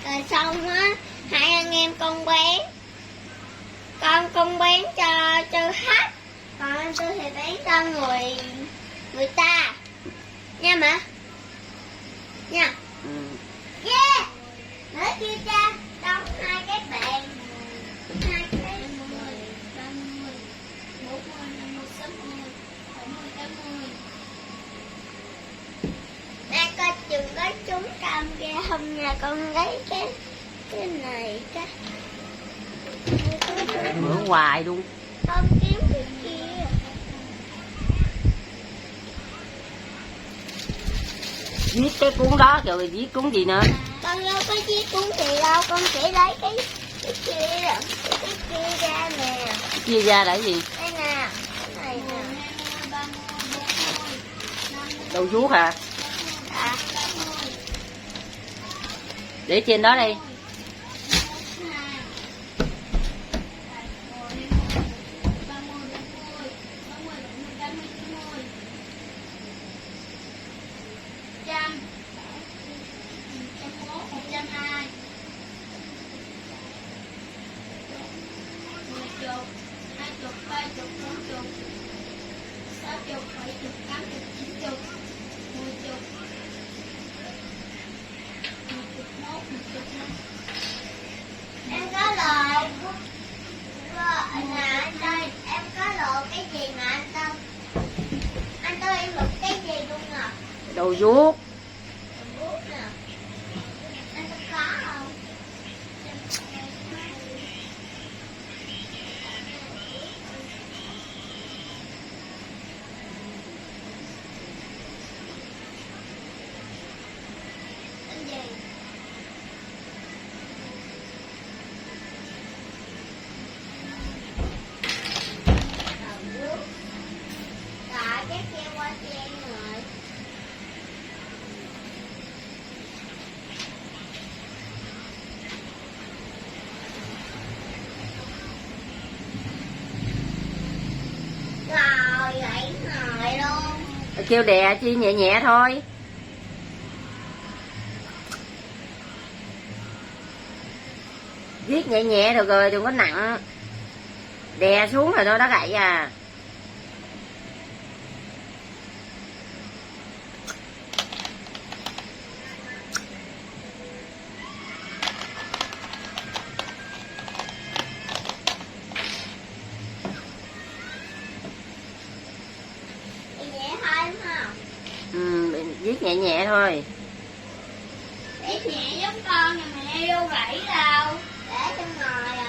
Rồi xong á, hai anh em con bán cho khách, còn anh tôi thì bán cho người ta nha mà nha. Yeah, nữa kia cha đóng hai cái bàn, hai cái 10, 30, 40, 50, 60, 70, 80. Nè coi chừng có trúng cam kia không nha, con lấy cái này cái.
Mở hoài luôn.
Không kiếm được kia.
Viết cái cuốn đó rồi viết cuốn gì nữa?
Con đâu có viết cuốn gì đâu, con chỉ lấy cái kia ra nè.
Chia ra là cái gì?
Đây nè, cái này nè.
Đầu vuốt hả?
À.
Để trên đó đi.
Em có lời nè anh ơi, em có lộ cái gì mà anh ơi em lục cái gì luôn à?
Đầu vuốt.
Bút nè, anh có không?
Kêu đè chi nhẹ nhẹ thôi. Viết nhẹ nhẹ được rồi, đừng có nặng. Đè xuống rồi thôi đó gậy à. Viết nhẹ nhẹ thôi.
Viết nhẹ giống con nhà mẹ đâu rẫy đâu. Để trong ngồi rồi.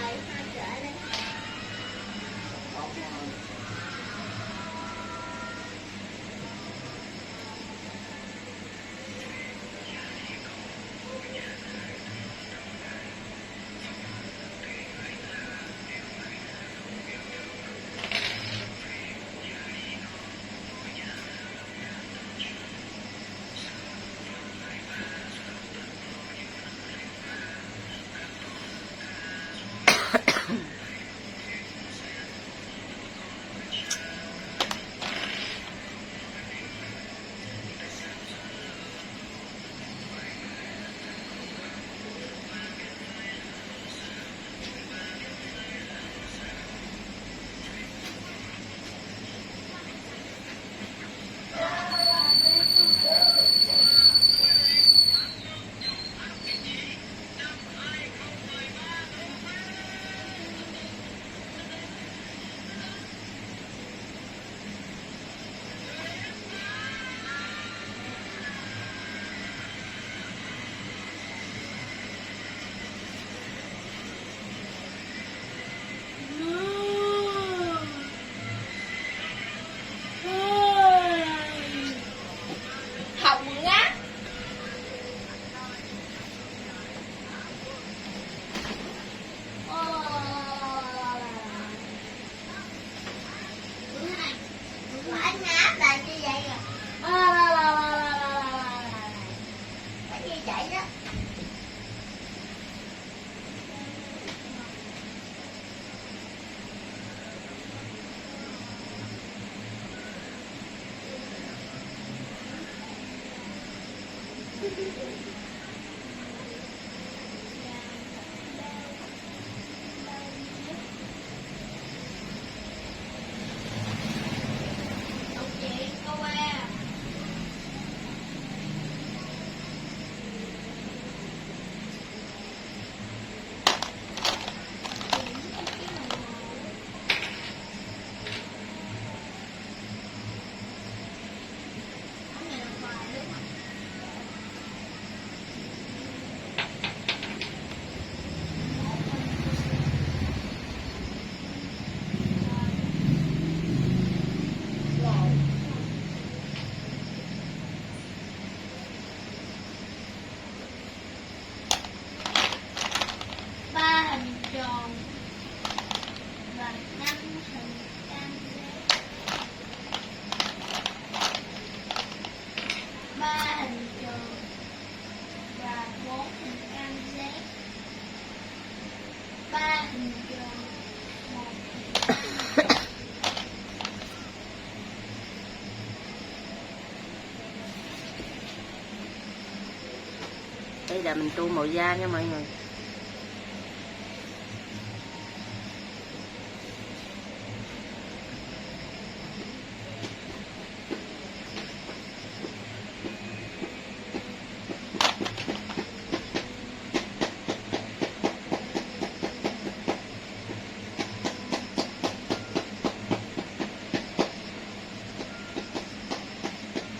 Đây là mình tô màu da nha mọi người.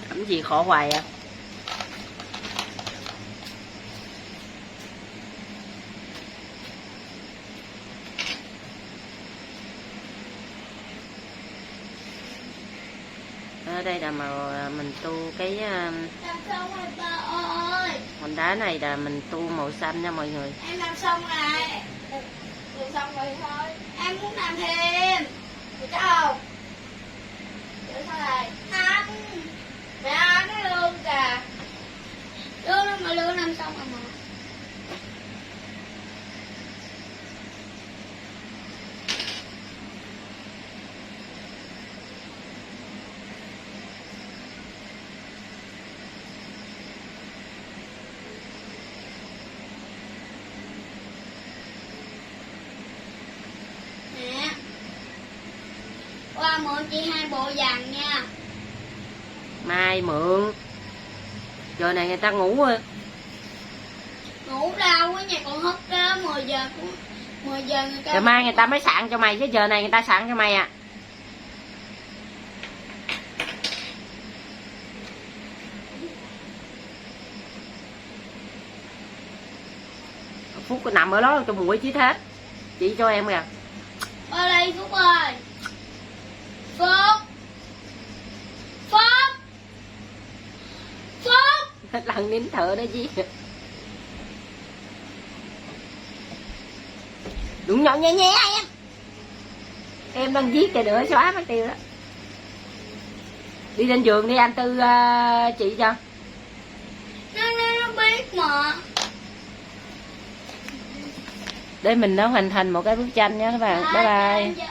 Làm gì khổ hoài à? Ở đây là màu mình tô cái hòn đá này là mình tô màu xanh nha mọi người.
Em làm xong rồi. Làm xong rồi thôi. Em muốn làm thêm. Được không? Được sao rồi? Không. Mẹ ơi, cái lương kìa. Lương đâu mà lương làm xong rồi mà. Qua mượn chị 2 bộ vàng nha.
Mai mượn. Giờ này người ta ngủ rồi.
Ngủ đâu, ở nhà còn thức đó, 10 giờ cũng 10 giờ người ta.
Rồi mai người ta mới sạn cho mày chứ giờ này người ta sạn cho mày à. Phúc nằm ở đó cho muội chí hết. Chị cho em kìa.
Ở đây Phúc ơi. Phúc. Phúc. Phúc.
Lần nín thở đó chứ. Đụng nhọn nhẹ nhẹ em. Em đang viết kìa nữa xóa mất tiêu đó. Đi lên giường đi anh Tư chị cho.
Nó biết mà.
Để mình nó hoàn thành một cái bức tranh nha các bạn. Bye bye.